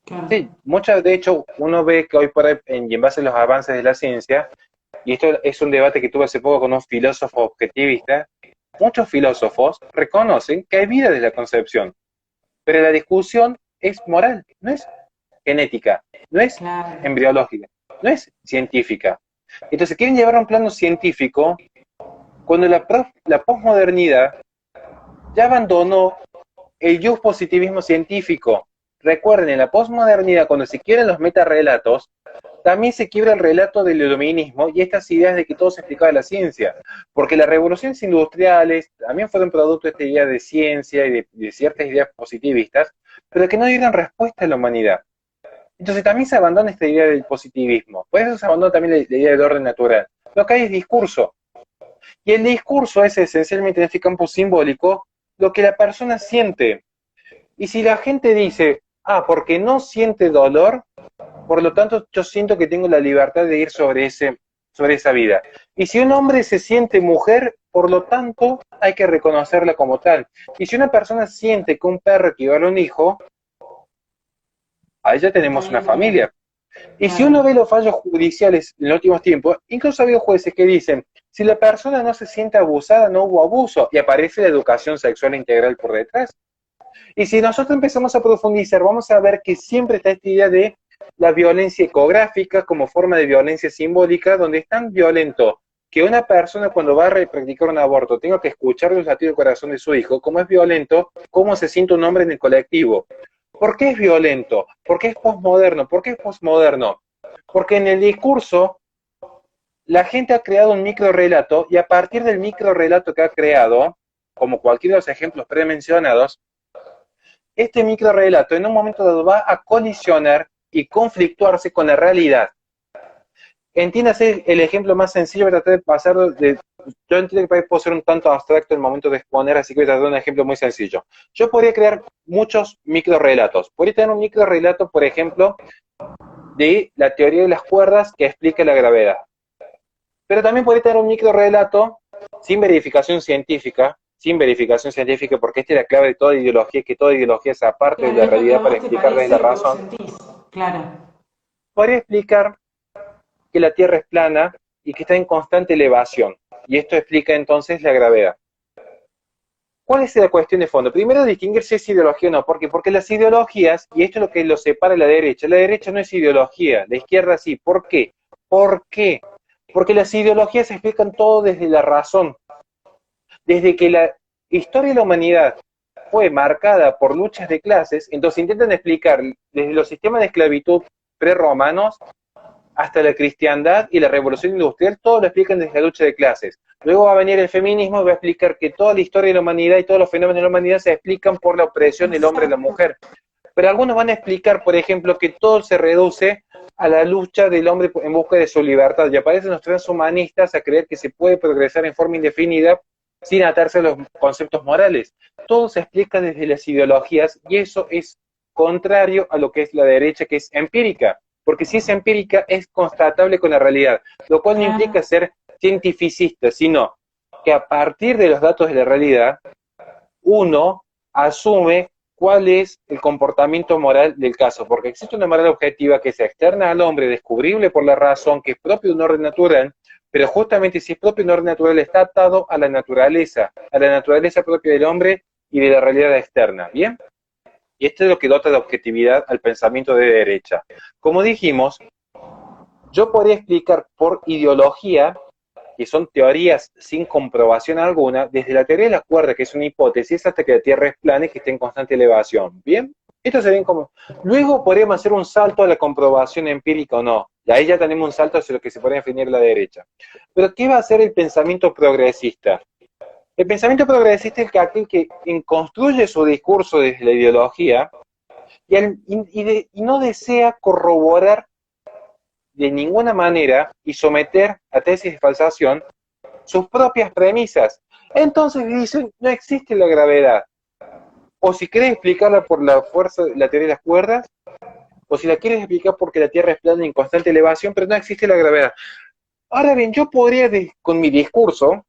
Claro. Sí, muchas, de hecho, uno ve que hoy por hoy, y en base a los avances de la ciencia, y esto es un debate que tuve hace poco con un filósofo objetivista, muchos filósofos reconocen que hay vida desde la concepción, pero la discusión es moral, no es genética, no es Claro. embriológica, no es científica. Entonces quieren llevar a un plano científico cuando la posmodernidad ya abandonó el positivismo científico. Recuerden, en la posmodernidad, cuando se quiebran los metarrelatos, también se quiebra el relato del iluminismo y estas ideas de que todo se explicaba la ciencia. Porque las revoluciones industriales también fueron producto de esta idea de ciencia y de ciertas ideas positivistas, pero que no dieron respuesta a la humanidad. Entonces también se abandona esta idea del positivismo. Por eso se abandona también la idea del orden natural. Lo que hay es discurso. Y el discurso es esencialmente en este campo simbólico lo que la persona siente. Y si la gente dice, porque no siente dolor, por lo tanto yo siento que tengo la libertad de ir sobre sobre esa vida. Y si un hombre se siente mujer, por lo tanto, hay que reconocerla como tal. Y si una persona siente que un perro equivale a un hijo, ahí ya está tenemos una bien también. familia. Y si Claro, uno ve los fallos judiciales en los últimos tiempos, incluso ha habido jueces que dicen, si la persona no se siente abusada, no hubo abuso, y aparece la educación sexual integral por detrás. Y si nosotros empezamos a profundizar, vamos a ver que siempre está esta idea de la violencia ecográfica como forma de violencia simbólica, donde es tan violento que una persona cuando va a practicar un aborto tenga que escuchar los latidos del corazón de su hijo, como es violento, cómo se siente un hombre en el colectivo. ¿Por qué es violento? ¿Por qué es posmoderno? ¿Por qué es posmoderno? Porque en el discurso la gente ha creado un microrelato y a partir del microrelato que ha creado, como cualquiera de los ejemplos premencionados, este microrelato en un momento dado va a colisionar y conflictuarse con la realidad. Entiéndase el ejemplo más sencillo, voy a tratar de pasar de... Yo entiendo que puede ser un tanto abstracto el momento de exponer, así que voy a tratar de un ejemplo muy sencillo. Yo podría crear muchos microrelatos. Podría tener un microrelato, por ejemplo, de la teoría de las cuerdas que explica la gravedad. Pero también podría tener un microrelato sin verificación científica, porque esta es la clave de toda ideología, que toda ideología es aparte de claro, la es lo que a realidad para vos te explicar desde parece la lo que vos razón. sentís. Claro. Podría explicar que la Tierra es plana y que está en constante elevación. Y esto explica entonces la gravedad. ¿Cuál es la cuestión de fondo? Primero, distinguir si es ideología o no. ¿Por qué? Porque las ideologías, y esto es lo que lo separa de la derecha no es ideología, la izquierda sí. ¿Por qué? ¿Por qué? Porque las ideologías explican todo desde la razón. Desde que la historia de la humanidad fue marcada por luchas de clases, entonces intentan explicar desde los sistemas de esclavitud prerromanos hasta la cristiandad y la revolución industrial, todo lo explican desde la lucha de clases. Luego va a venir el feminismo y va a explicar que toda la historia de la humanidad y todos los fenómenos de la humanidad se explican por la opresión del hombre y la Exacto. mujer. Pero algunos van a explicar, por ejemplo, que todo se reduce a la lucha del hombre en busca de su libertad. Y aparecen los transhumanistas a creer que se puede progresar en forma indefinida sin atarse a los conceptos morales. Todo se explica desde las ideologías y eso es contrario a lo que es la derecha, que es empírica. Porque si es empírica, es constatable con la realidad, lo cual no implica Claro. ser cientificista, sino que a partir de los datos de la realidad, uno asume cuál es el comportamiento moral del caso, porque existe una moral objetiva que es externa al hombre, descubrible por la razón, que es propio de un orden natural, pero justamente si es propio de un orden natural está atado a la naturaleza propia del hombre y de la realidad externa, ¿bien? Y esto es lo que dota de objetividad al pensamiento de derecha. Como dijimos, yo podría explicar por ideología, que son teorías sin comprobación alguna, desde la teoría de la cuerda, que es una hipótesis, hasta que la Tierra es plana y que está en constante elevación. ¿Bien? Esto sería como... Luego podríamos hacer un salto a la comprobación empírica o no. Y ahí ya tenemos un salto hacia lo que se podría definir la derecha. Pero ¿qué va a hacer el pensamiento progresista? El pensamiento progresista es aquel que construye su discurso desde la ideología y no desea corroborar de ninguna manera y someter a tesis de falsación sus propias premisas. Entonces dicen, no existe la gravedad. O si querés explicarla por la fuerza, la teoría de las cuerdas, o si la quieres explicar porque la Tierra es plana en constante elevación, pero no existe la gravedad. Ahora bien, con mi discurso,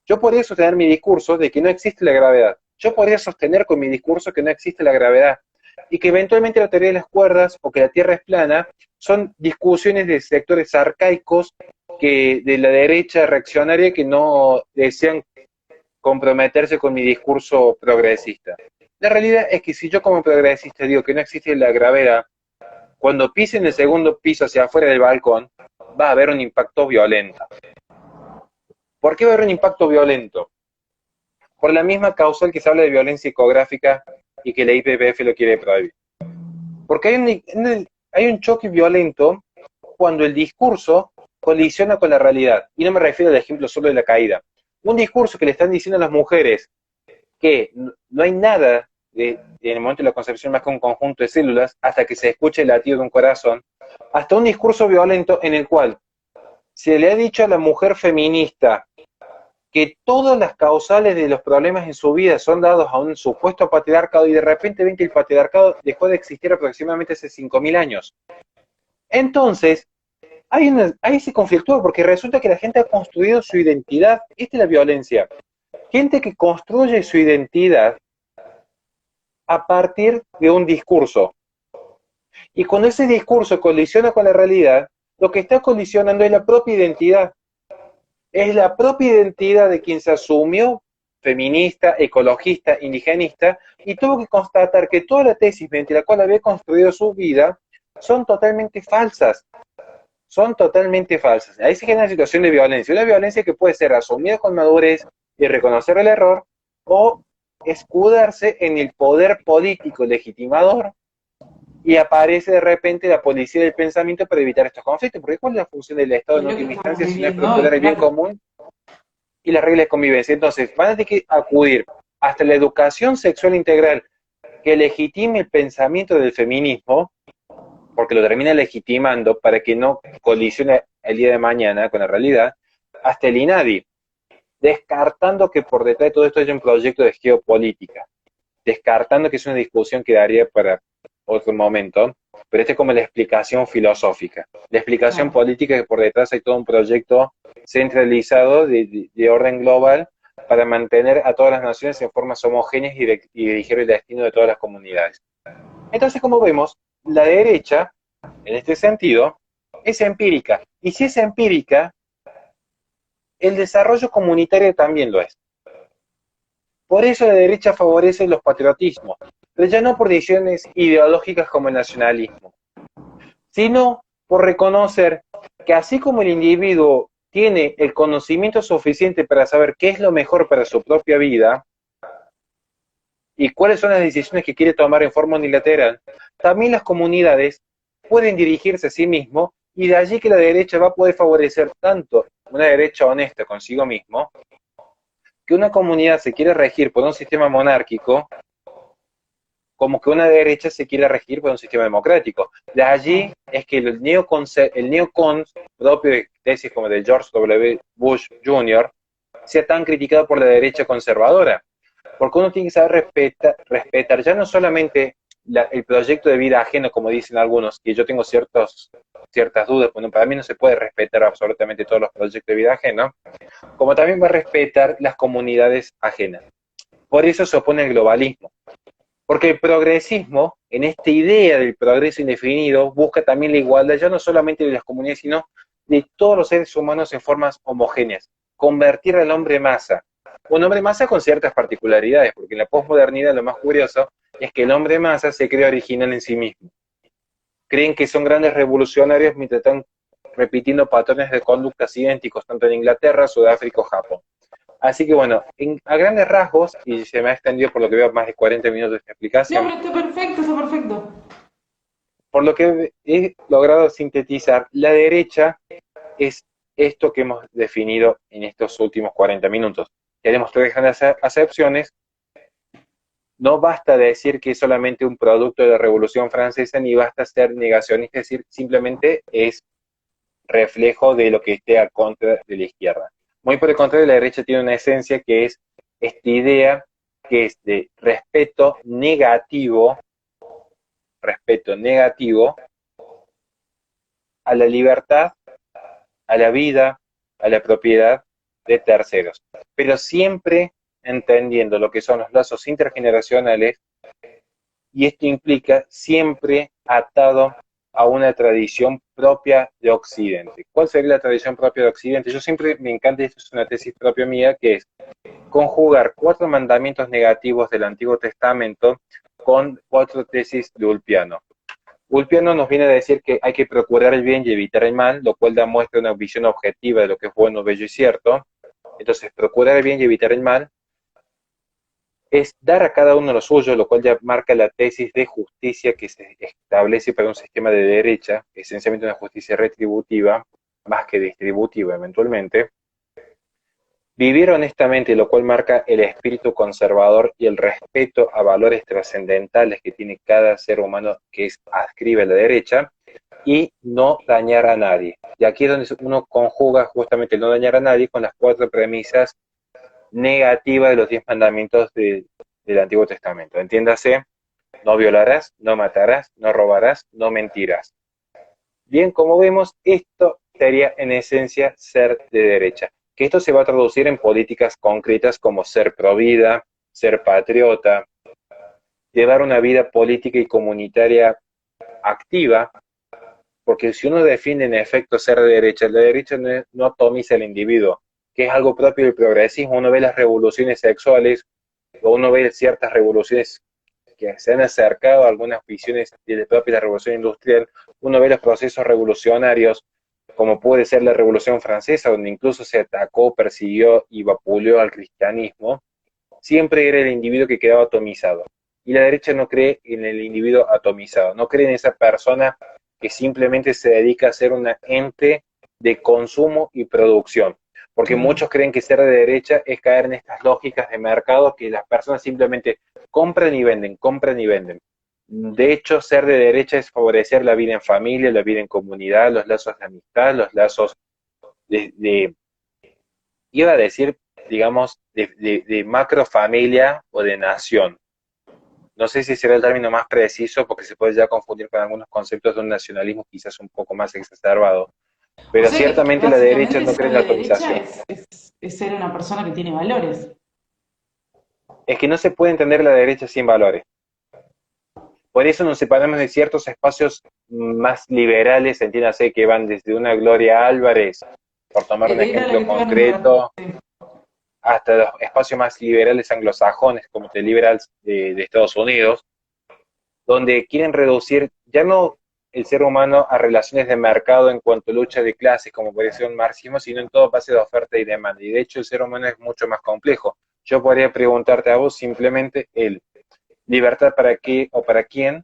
yo podría sostener mi discurso de que no existe la gravedad. Yo podría sostener con mi discurso que no existe la gravedad y que eventualmente la teoría de las cuerdas o que la Tierra es plana son discusiones de sectores arcaicos que de la derecha reaccionaria que no desean comprometerse con mi discurso progresista. La realidad es que si yo como progresista digo que no existe la gravedad, cuando pisen el segundo piso hacia afuera del balcón, va a haber un impacto violento. ¿Por qué va a haber un impacto violento? Por la misma causal que se habla de violencia ecográfica y que la IPPF lo quiere prohibir. Porque hay un choque violento cuando el discurso colisiona con la realidad. Y no me refiero al ejemplo solo de la caída. Un discurso que le están diciendo a las mujeres que no hay nada en el momento de la concepción más que un conjunto de células hasta que se escuche el latido de un corazón, hasta un discurso violento en el cual se le ha dicho a la mujer feminista que todas las causales de los problemas en su vida son dados a un supuesto patriarcado y de repente ven que el patriarcado dejó de existir aproximadamente hace 5.000 años. Entonces, ahí se conflictúa porque resulta que la gente ha construido su identidad. Esta es la violencia. Gente que construye su identidad a partir de un discurso. Y cuando ese discurso colisiona con la realidad, lo que está colisionando es la propia identidad. Es la propia identidad de quien se asumió feminista, ecologista, indigenista, y tuvo que constatar que toda la tesis mediante la cual había construido su vida son totalmente falsas. Son totalmente falsas. Ahí se genera una situación de violencia. Una violencia que puede ser asumida con madurez y reconocer el error, o escudarse en el poder político legitimador y aparece de repente la policía del pensamiento para evitar estos conflictos. Porque ¿cuál es la función del Estado Es en lo que última estamos instancia si no es viviendo hoy, procurar el bien claro. común y las reglas de convivencia? Entonces, van a tener que acudir hasta la educación sexual integral que legitime el pensamiento del feminismo, porque lo termina legitimando para que no colisione el día de mañana con la realidad, hasta el INADI, descartando que por detrás de todo esto haya un proyecto de geopolítica, descartando que es una discusión que daría para otro momento, pero esta es como la explicación filosófica. La explicación Claro. política es que por detrás hay todo un proyecto centralizado de orden global para mantener a todas las naciones en formas homogéneas y dirigir el destino de todas las comunidades. Entonces, como vemos, la derecha, en este sentido, es empírica. Y si es empírica, el desarrollo comunitario también lo es. Por eso la derecha favorece los patriotismos, pero ya no por decisiones ideológicas como el nacionalismo, sino por reconocer que así como el individuo tiene el conocimiento suficiente para saber qué es lo mejor para su propia vida y cuáles son las decisiones que quiere tomar en forma unilateral, también las comunidades pueden dirigirse a sí mismos, y de allí que la derecha va a poder favorecer tanto una derecha honesta consigo mismo, que una comunidad se quiere regir por un sistema monárquico, como que una derecha se quiere regir por un sistema democrático. De allí es que el neocon propio de tesis como de George W. Bush Jr., sea tan criticado por la derecha conservadora. Porque uno tiene que saber respetar ya no solamente el proyecto de vida ajeno, como dicen algunos, que yo tengo ciertas dudas, bueno, para mí no se puede respetar absolutamente todos los proyectos de vida ajeno, como también va a respetar las comunidades ajenas. Por eso se opone al globalismo. Porque el progresismo, en esta idea del progreso indefinido, busca también la igualdad, ya no solamente de las comunidades, sino de todos los seres humanos en formas homogéneas. Convertir al hombre masa. Un hombre masa con ciertas particularidades, porque en la posmodernidad lo más curioso es que el hombre masa se cree original en sí mismo. Creen que son grandes revolucionarios mientras están repitiendo patrones de conductas idénticos tanto en Inglaterra, Sudáfrica o Japón. Así que bueno, a grandes rasgos, y se me ha extendido por lo que veo más de 40 minutos de esta No, explicación, pero está perfecto, está perfecto. por lo que he logrado sintetizar, la derecha es esto que hemos definido en estos últimos 40 minutos. Queremos dejar de hacer acepciones. No basta decir que es solamente un producto de la Revolución Francesa, ni basta ser negacionista, es decir, simplemente es reflejo de lo que esté a contra de la izquierda. Muy por el contrario, la derecha tiene una esencia que es esta idea que es de respeto negativo a la libertad, a la vida, a la propiedad de terceros, pero siempre entendiendo lo que son los lazos intergeneracionales, y esto implica siempre atado a una tradición propia de Occidente. ¿Cuál sería la tradición propia de Occidente? Yo siempre me encanta, esto es una tesis propia mía, que es conjugar 4 mandamientos negativos del Antiguo Testamento con 4 tesis de Ulpiano. Ulpiano nos viene a decir que hay que procurar el bien y evitar el mal, lo cual demuestra una visión objetiva de lo que es bueno, bello y cierto. Entonces, procurar el bien y evitar el mal es dar a cada uno lo suyo, lo cual ya marca la tesis de justicia que se establece para un sistema de derecha, esencialmente una justicia retributiva, más que distributiva eventualmente. Vivir honestamente, lo cual marca el espíritu conservador y el respeto a valores trascendentales que tiene cada ser humano que adscribe a la derecha, y no dañar a nadie. Y aquí es donde uno conjuga justamente el no dañar a nadie con las 4 premisas negativas de los 10 mandamientos del Antiguo Testamento. Entiéndase, no violarás, no matarás, no robarás, no mentirás. Bien, como vemos, esto sería en esencia ser de derecha. Que esto se va a traducir en políticas concretas como ser provida, ser patriota, llevar una vida política y comunitaria activa, porque si uno define en efecto ser de derecha, la derecha no atomiza al individuo, que es algo propio del progresismo. Uno ve las revoluciones sexuales, o uno ve ciertas revoluciones que se han acercado a algunas visiones de la propia revolución industrial. Uno ve los procesos revolucionarios, como puede ser la Revolución Francesa, donde incluso se atacó, persiguió y vapuleó al cristianismo. Siempre era el individuo que quedaba atomizado. Y la derecha no cree en el individuo atomizado, no cree en esa persona que simplemente se dedica a ser un ente de consumo y producción. Porque muchos creen que ser de derecha es caer en estas lógicas de mercado que las personas simplemente compran y venden, compran y venden. De hecho, ser de derecha es favorecer la vida en familia, la vida en comunidad, los lazos de amistad, los lazos de iba a decir, digamos, de macrofamilia o de nación. No sé si será el término más preciso porque se puede ya confundir con algunos conceptos de un nacionalismo quizás un poco más exacerbado. O Pero sea que ciertamente la derecha básicamente no cree ser en la de derecha atomización. es ser una persona que tiene valores. Es que no se puede entender la derecha sin valores. Por eso nos separamos de ciertos espacios más liberales, entiéndase, que van desde una Gloria Álvarez, por tomar un Era la que ejemplo estaba nombrando. concreto, hasta los espacios más liberales anglosajones, como The Liberals de Estados Unidos, donde quieren reducir ya no el ser humano a relaciones de mercado en cuanto a lucha de clases, como puede ser un marxismo, sino en todo base de oferta y demanda. Y de hecho el ser humano es mucho más complejo. Yo podría preguntarte a vos simplemente el libertad para qué o para quién,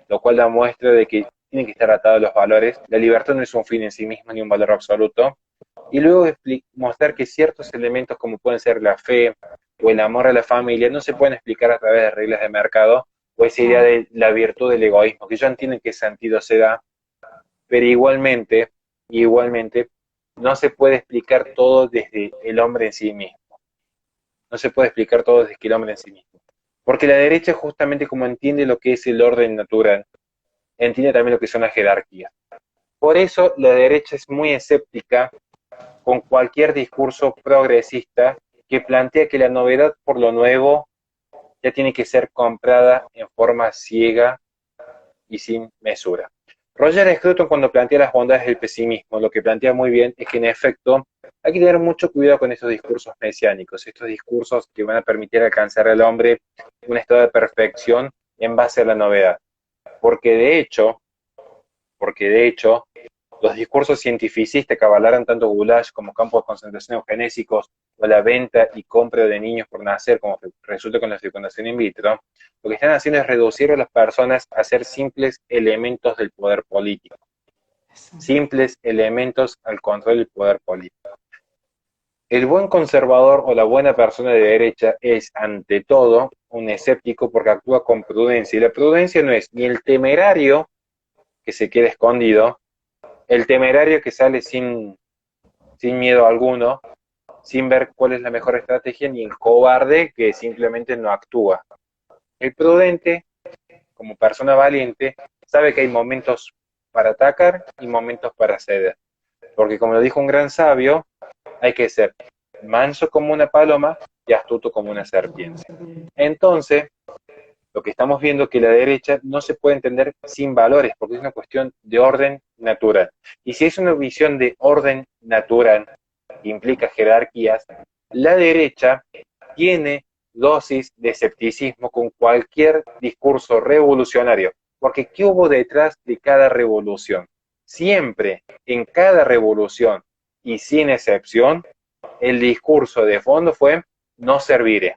lo cual da muestra de que tienen que estar atados los valores. La libertad no es un fin en sí mismo ni un valor absoluto. Y luego mostrar que ciertos elementos como pueden ser la fe o el amor a la familia no se pueden explicar a través de reglas de mercado o esa idea de la virtud del egoísmo, que yo entiendo en qué sentido se da, pero igualmente, no se puede explicar todo desde el hombre en sí mismo. No se puede explicar todo desde el hombre en sí mismo. Porque la derecha justamente como entiende lo que es el orden natural, entiende también lo que son las jerarquías. Por eso la derecha es muy escéptica con cualquier discurso progresista que plantea que la novedad por lo nuevo ya tiene que ser comprada en forma ciega y sin mesura. Roger Scruton, cuando plantea las bondades del pesimismo, lo que plantea muy bien es que en efecto hay que tener mucho cuidado con estos discursos mesiánicos, estos discursos que van a permitir alcanzar al hombre un estado de perfección en base a la novedad. Porque de hecho, los discursos cientificistas que avalaran tanto Goulash como campos de concentración eugenésicos o la venta y compra de niños por nacer, como resulta con la fecundación in vitro, lo que están haciendo es reducir a las personas a ser simples elementos del poder político, simples elementos al control del poder político. El buen conservador o la buena persona de derecha es, ante todo, un escéptico porque actúa con prudencia. Y la prudencia no es ni el temerario que se queda escondido, el temerario que sale sin miedo alguno, sin ver cuál es la mejor estrategia, ni el cobarde que simplemente no actúa. El prudente, como persona valiente, sabe que hay momentos para atacar y momentos para ceder. Porque como lo dijo un gran sabio, hay que ser manso como una paloma y astuto como una serpiente. Entonces, lo que estamos viendo es que la derecha no se puede entender sin valores, porque es una cuestión de orden natural. Y si es una visión de orden natural, que implica jerarquías, la derecha tiene dosis de escepticismo con cualquier discurso revolucionario. Porque ¿qué hubo detrás de cada revolución? Siempre, en cada revolución, y sin excepción, el discurso de fondo fue no serviré.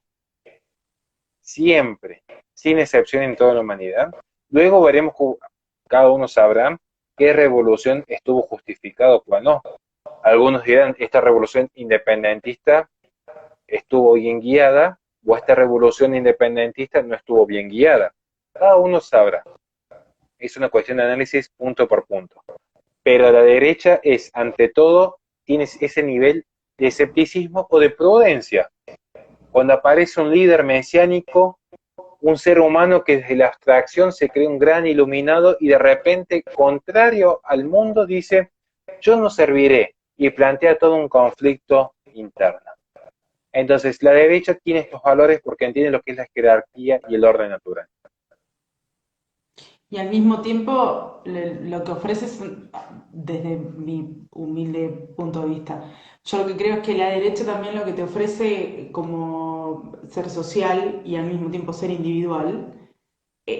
Siempre, sin excepción en toda la humanidad. Luego veremos, cada uno sabrá qué revolución estuvo justificado, cuál no. Algunos dirán, esta revolución independentista estuvo bien guiada, o esta revolución independentista no estuvo bien guiada. Cada uno sabrá. Es una cuestión de análisis punto por punto. Pero la derecha es, ante todo, tiene ese nivel de escepticismo o de prudencia. Cuando aparece un líder mesiánico, un ser humano que desde la abstracción se cree un gran iluminado y de repente, contrario al mundo, dice, yo no serviré, y plantea todo un conflicto interno. Entonces, la derecha tiene estos valores porque entiende lo que es la jerarquía y el orden natural. Y al mismo tiempo, lo que ofreces, desde mi humilde punto de vista, yo lo que creo es que la derecha también lo que te ofrece como ser social y al mismo tiempo ser individual,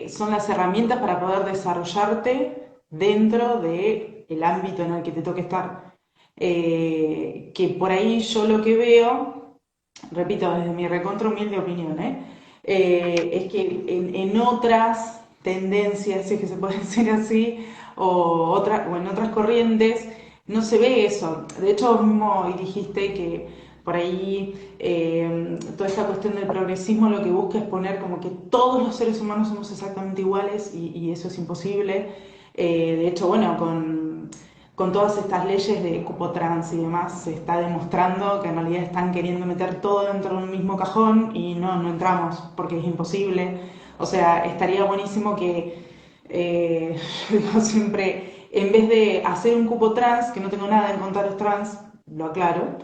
son las herramientas para poder desarrollarte dentro del ámbito en el que te toque estar. Que por ahí yo lo que veo, repito, desde mi recontra humilde opinión, es que en otras tendencias, si es que se puede decir así, o en otras corrientes, no se ve eso. De hecho, vos mismo dijiste que por ahí toda esta cuestión del progresismo lo que busca es poner como que todos los seres humanos somos exactamente iguales y eso es imposible. De hecho, bueno, con todas estas leyes de cupo trans y demás, se está demostrando que en realidad están queriendo meter todo dentro de un mismo cajón y no entramos porque es imposible. O sea, estaría buenísimo que, digo siempre, en vez de hacer un cupo trans, que no tengo nada en contra de los trans, lo aclaro,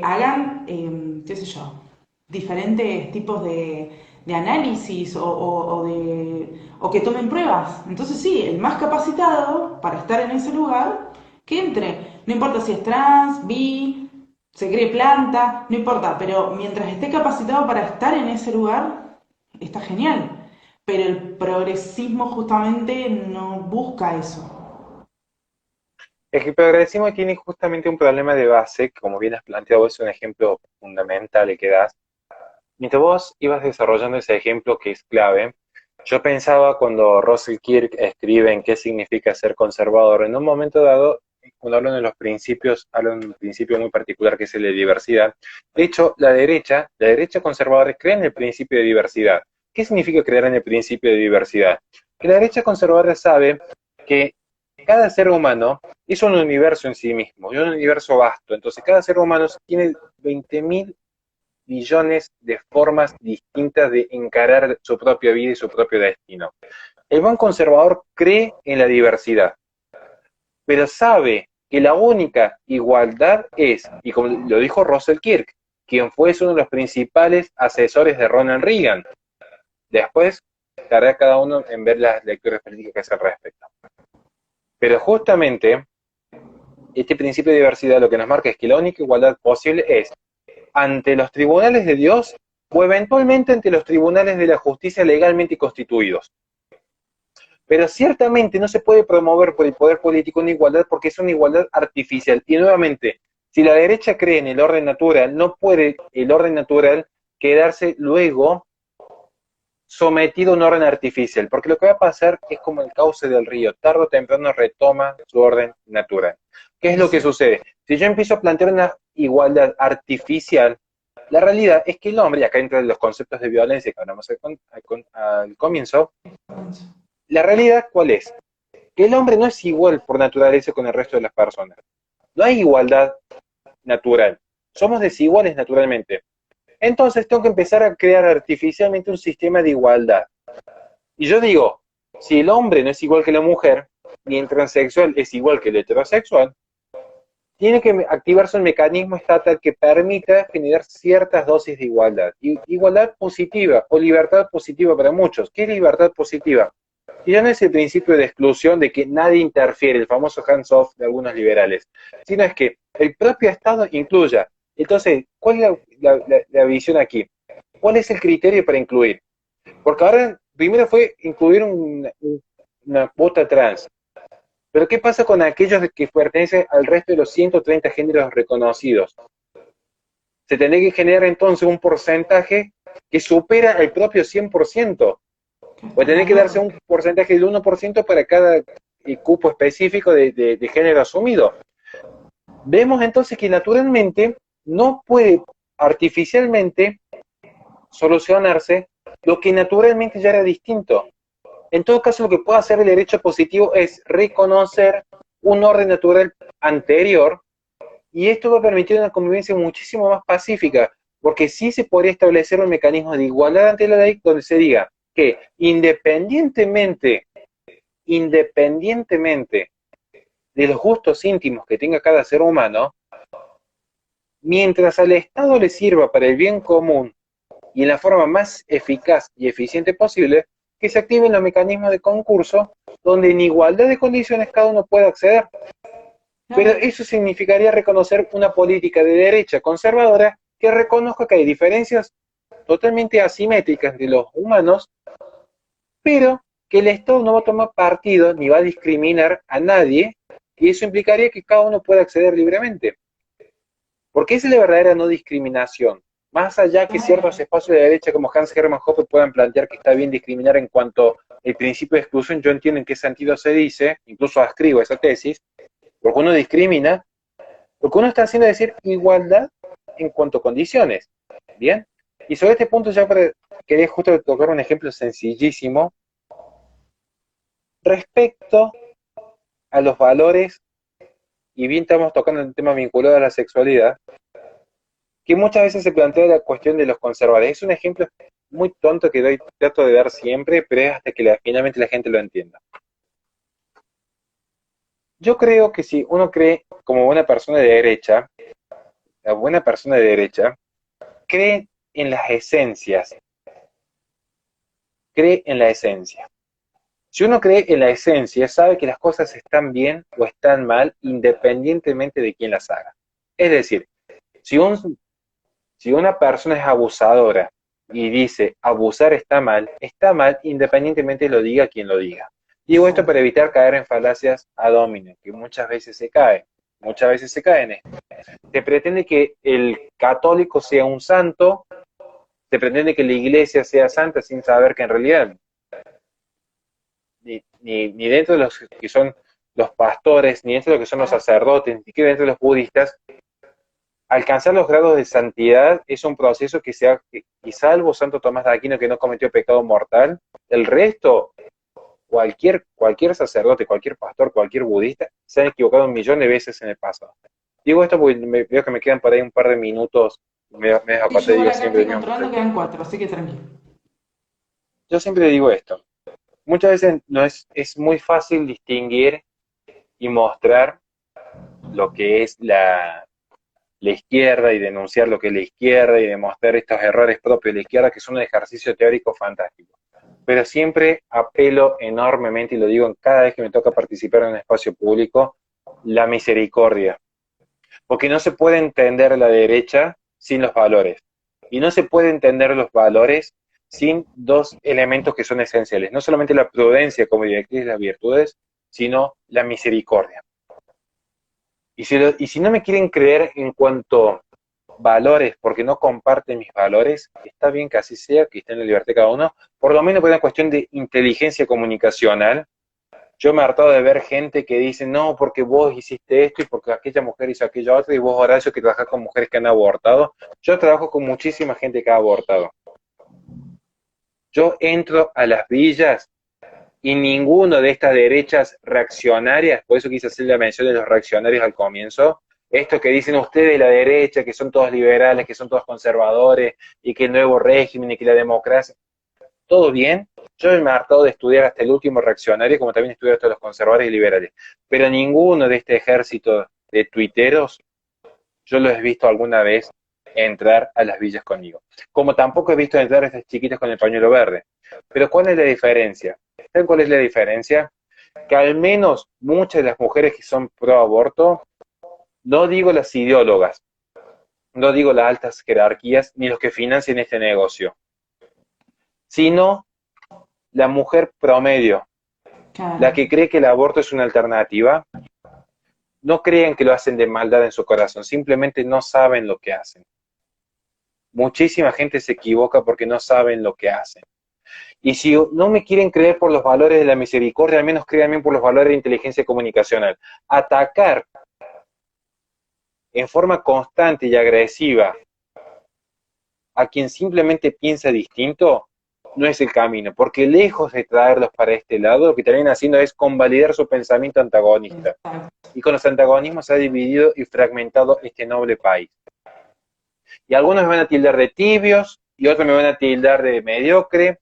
hagan, qué sé yo, diferentes tipos de análisis o que tomen pruebas. Entonces sí, el más capacitado para estar en ese lugar, que entre. No importa si es trans, bi, se cree planta, no importa, pero mientras esté capacitado para estar en ese lugar, está genial. Pero el progresismo justamente no busca eso. Es que el progresismo tiene justamente un problema de base, que como bien has planteado, es un ejemplo fundamental el que das. Mientras vos ibas desarrollando ese ejemplo que es clave, yo pensaba cuando Russell Kirk escribe en qué significa ser conservador, en un momento dado, cuando hablan de los principios, hablan de un principio muy particular que es el de diversidad. De hecho, la derecha conservadora cree en el principio de diversidad. ¿Qué significa creer en el principio de diversidad? Que la derecha conservadora sabe que cada ser humano es un universo en sí mismo, y un universo vasto. Entonces, cada ser humano tiene 20.000 millones de formas distintas de encarar su propia vida y su propio destino. El buen conservador cree en la diversidad, pero sabe que la única igualdad es, y como lo dijo Russell Kirk, quien fue uno de los principales asesores de Ronald Reagan. Después, estará cada uno en ver las lecturas políticas que hace al respecto. Pero justamente, este principio de diversidad lo que nos marca es que la única igualdad posible es ante los tribunales de Dios o eventualmente ante los tribunales de la justicia legalmente constituidos. Pero ciertamente no se puede promover por el poder político una igualdad porque es una igualdad artificial. Y nuevamente, si la derecha cree en el orden natural, no puede el orden natural quedarse luego sometido a un orden artificial, porque lo que va a pasar es como el cauce del río, tarde o temprano retoma su orden natural. ¿Qué es lo que sucede? Si yo empiezo a plantear una igualdad artificial, la realidad es que el hombre, y acá entre los conceptos de violencia que hablamos al comienzo, la realidad, ¿cuál es? Que el hombre no es igual por naturaleza con el resto de las personas. No hay igualdad natural. Somos desiguales naturalmente. Entonces tengo que empezar a crear artificialmente un sistema de igualdad. Y yo digo, si el hombre no es igual que la mujer, ni el transexual es igual que el heterosexual, tiene que activarse un mecanismo estatal que permita generar ciertas dosis de igualdad. Igualdad positiva o libertad positiva para muchos. ¿Qué es libertad positiva? Y ya no es el principio de exclusión de que nadie interfiere, el famoso hands-off de algunos liberales, sino es que el propio Estado incluya. Entonces, ¿cuál es la visión aquí? ¿Cuál es el criterio para incluir? Porque ahora, primero fue incluir una cuota trans. Pero ¿qué pasa con aquellos que pertenecen al resto de los 130 géneros reconocidos? Se tendría que generar entonces un porcentaje que supera el propio 100%. O tener que darse un porcentaje del 1% para cada cupo específico de género asumido. Vemos entonces que naturalmente no puede artificialmente solucionarse lo que naturalmente ya era distinto. En todo caso, lo que puede hacer el derecho positivo es reconocer un orden natural anterior, y esto va a permitir una convivencia muchísimo más pacífica, porque sí se podría establecer un mecanismo de igualdad ante la ley donde se diga que independientemente de los gustos íntimos que tenga cada ser humano, mientras al Estado le sirva para el bien común y en la forma más eficaz y eficiente posible, que se activen los mecanismos de concurso donde en igualdad de condiciones cada uno pueda acceder. Pero eso significaría reconocer una política de derecha conservadora que reconozca que hay diferencias totalmente asimétricas entre los humanos, pero que el Estado no va a tomar partido ni va a discriminar a nadie, y eso implicaría que cada uno pueda acceder libremente. Porque esa es la verdadera no discriminación. Más allá que ciertos espacios de derecha como Hans Hermann Hoppe puedan plantear que está bien discriminar en cuanto al principio de exclusión, yo entiendo en qué sentido se dice, incluso escribo esa tesis, porque uno discrimina, lo que uno está haciendo es decir igualdad en cuanto a condiciones. ¿Bien? Y sobre este punto ya quería justo tocar un ejemplo sencillísimo respecto a los valores, y bien estamos tocando un tema vinculado a la sexualidad, que muchas veces se plantea la cuestión de los conservadores. Es un ejemplo muy tonto que trato de dar siempre, pero es hasta que finalmente la gente lo entienda. Yo creo que si uno cree como buena persona de derecha, la buena persona de derecha cree en las esencias, cree en la esencia. Si uno cree en la esencia, sabe que las cosas están bien o están mal independientemente de quién las haga. Es decir, si una persona es abusadora y dice abusar está mal independientemente lo diga quien lo diga. Digo esto para evitar caer en falacias ad hominem, que muchas veces se caen en esto. Se pretende que el católico sea un santo, se pretende que la iglesia sea santa sin saber que en realidad ni dentro de los que son los pastores, ni dentro de los que son los sacerdotes, ni siquiera dentro de los budistas, alcanzar los grados de santidad es un proceso que y salvo Santo Tomás de Aquino que no cometió pecado mortal, el resto, cualquier sacerdote, cualquier pastor, cualquier budista, se han equivocado un millón de veces en el pasado. Digo esto porque veo que me quedan por ahí un par de minutos, Sí, yo igual acá estoy controlando, quedan 4, así que tranquilo. Yo siempre digo esto, muchas veces no es muy fácil distinguir y mostrar lo que es la izquierda y denunciar lo que es la izquierda y demostrar estos errores propios de la izquierda, que son un ejercicio teórico fantástico. Pero siempre apelo enormemente, y lo digo cada vez que me toca participar en un espacio público, la misericordia. Porque no se puede entender la derecha sin los valores. Y no se puede entender los valores sin dos elementos que son esenciales. No solamente la prudencia como directriz de las virtudes, sino la misericordia. Y si no me quieren creer en cuanto a valores, porque no comparten mis valores, está bien que así sea, que esté en la libertad de cada uno, por lo menos por una cuestión de inteligencia comunicacional. Yo me he hartado de ver gente que dice, no, porque vos hiciste esto y porque aquella mujer hizo aquello otro, y vos, Horacio, que trabajas con mujeres que han abortado. Yo trabajo con muchísima gente que ha abortado. Yo entro a las villas y ninguno de estas derechas reaccionarias, por eso quise hacer la mención de los reaccionarios al comienzo, esto que dicen ustedes de la derecha, que son todos liberales, que son todos conservadores, y que el nuevo régimen, y que la democracia, todo bien. Yo me he hartado de estudiar hasta el último reaccionario, como también estudié hasta los conservadores y liberales, pero ninguno de este ejército de tuiteros, yo los he visto alguna vez entrar a las villas conmigo. Como tampoco he visto entrar a estas chiquitas con el pañuelo verde. Pero ¿cuál es la diferencia? ¿Saben cuál es la diferencia? Que al menos muchas de las mujeres que son pro aborto, no digo las ideólogas, no digo las altas jerarquías, ni los que financian este negocio, sino la mujer promedio, la que cree que el aborto es una alternativa, no creen que lo hacen de maldad en su corazón, simplemente no saben lo que hacen. Muchísima gente se equivoca porque no saben lo que hacen. Y si no me quieren creer por los valores de la misericordia, al menos créanme por los valores de inteligencia comunicacional. Atacar en forma constante y agresiva a quien simplemente piensa distinto no es el camino, porque lejos de traerlos para este lado, lo que terminan haciendo es convalidar su pensamiento antagonista. Y con los antagonismos se ha dividido y fragmentado este noble país. Y algunos me van a tildar de tibios, y otros me van a tildar de mediocre,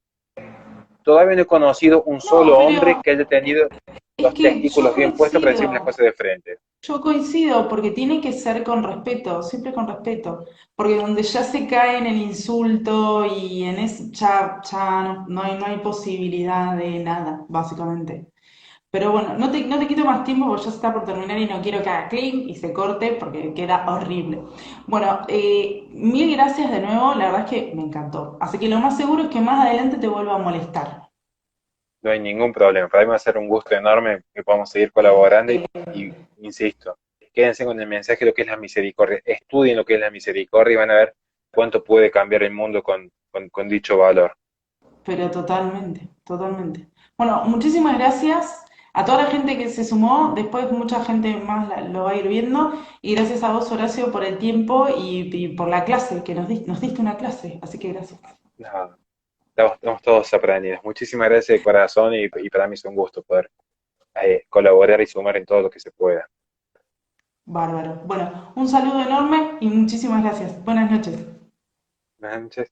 todavía no he conocido un No, solo hombre pero que haya tenido es los que yo testículos bien puestos para decirme las coincido. cosas de frente. Yo coincido, porque tiene que ser con respeto, siempre con respeto, porque donde ya se cae en el insulto y en eso, ya no hay posibilidad de nada, básicamente. Pero bueno, no te quito más tiempo porque ya se está por terminar y no quiero que haga clic y se corte porque queda horrible. Bueno, mil gracias de nuevo, la verdad es que me encantó. Así que lo más seguro es que más adelante te vuelva a molestar. No hay ningún problema. Para mí va a ser un gusto enorme que podamos seguir colaborando y insisto, quédense con el mensaje de lo que es la misericordia. Estudien lo que es la misericordia y van a ver cuánto puede cambiar el mundo con dicho valor. Pero totalmente, totalmente. Bueno, muchísimas gracias a toda la gente que se sumó. Después mucha gente más lo va a ir viendo. Y gracias a vos, Horacio, por el tiempo y por la clase, que nos diste una clase. Así que gracias. Nada, estamos todos aprendidos. Muchísimas gracias de corazón y para mí es un gusto poder colaborar y sumar en todo lo que se pueda. Bárbaro. Bueno, un saludo enorme y muchísimas gracias. Buenas noches. Buenas noches.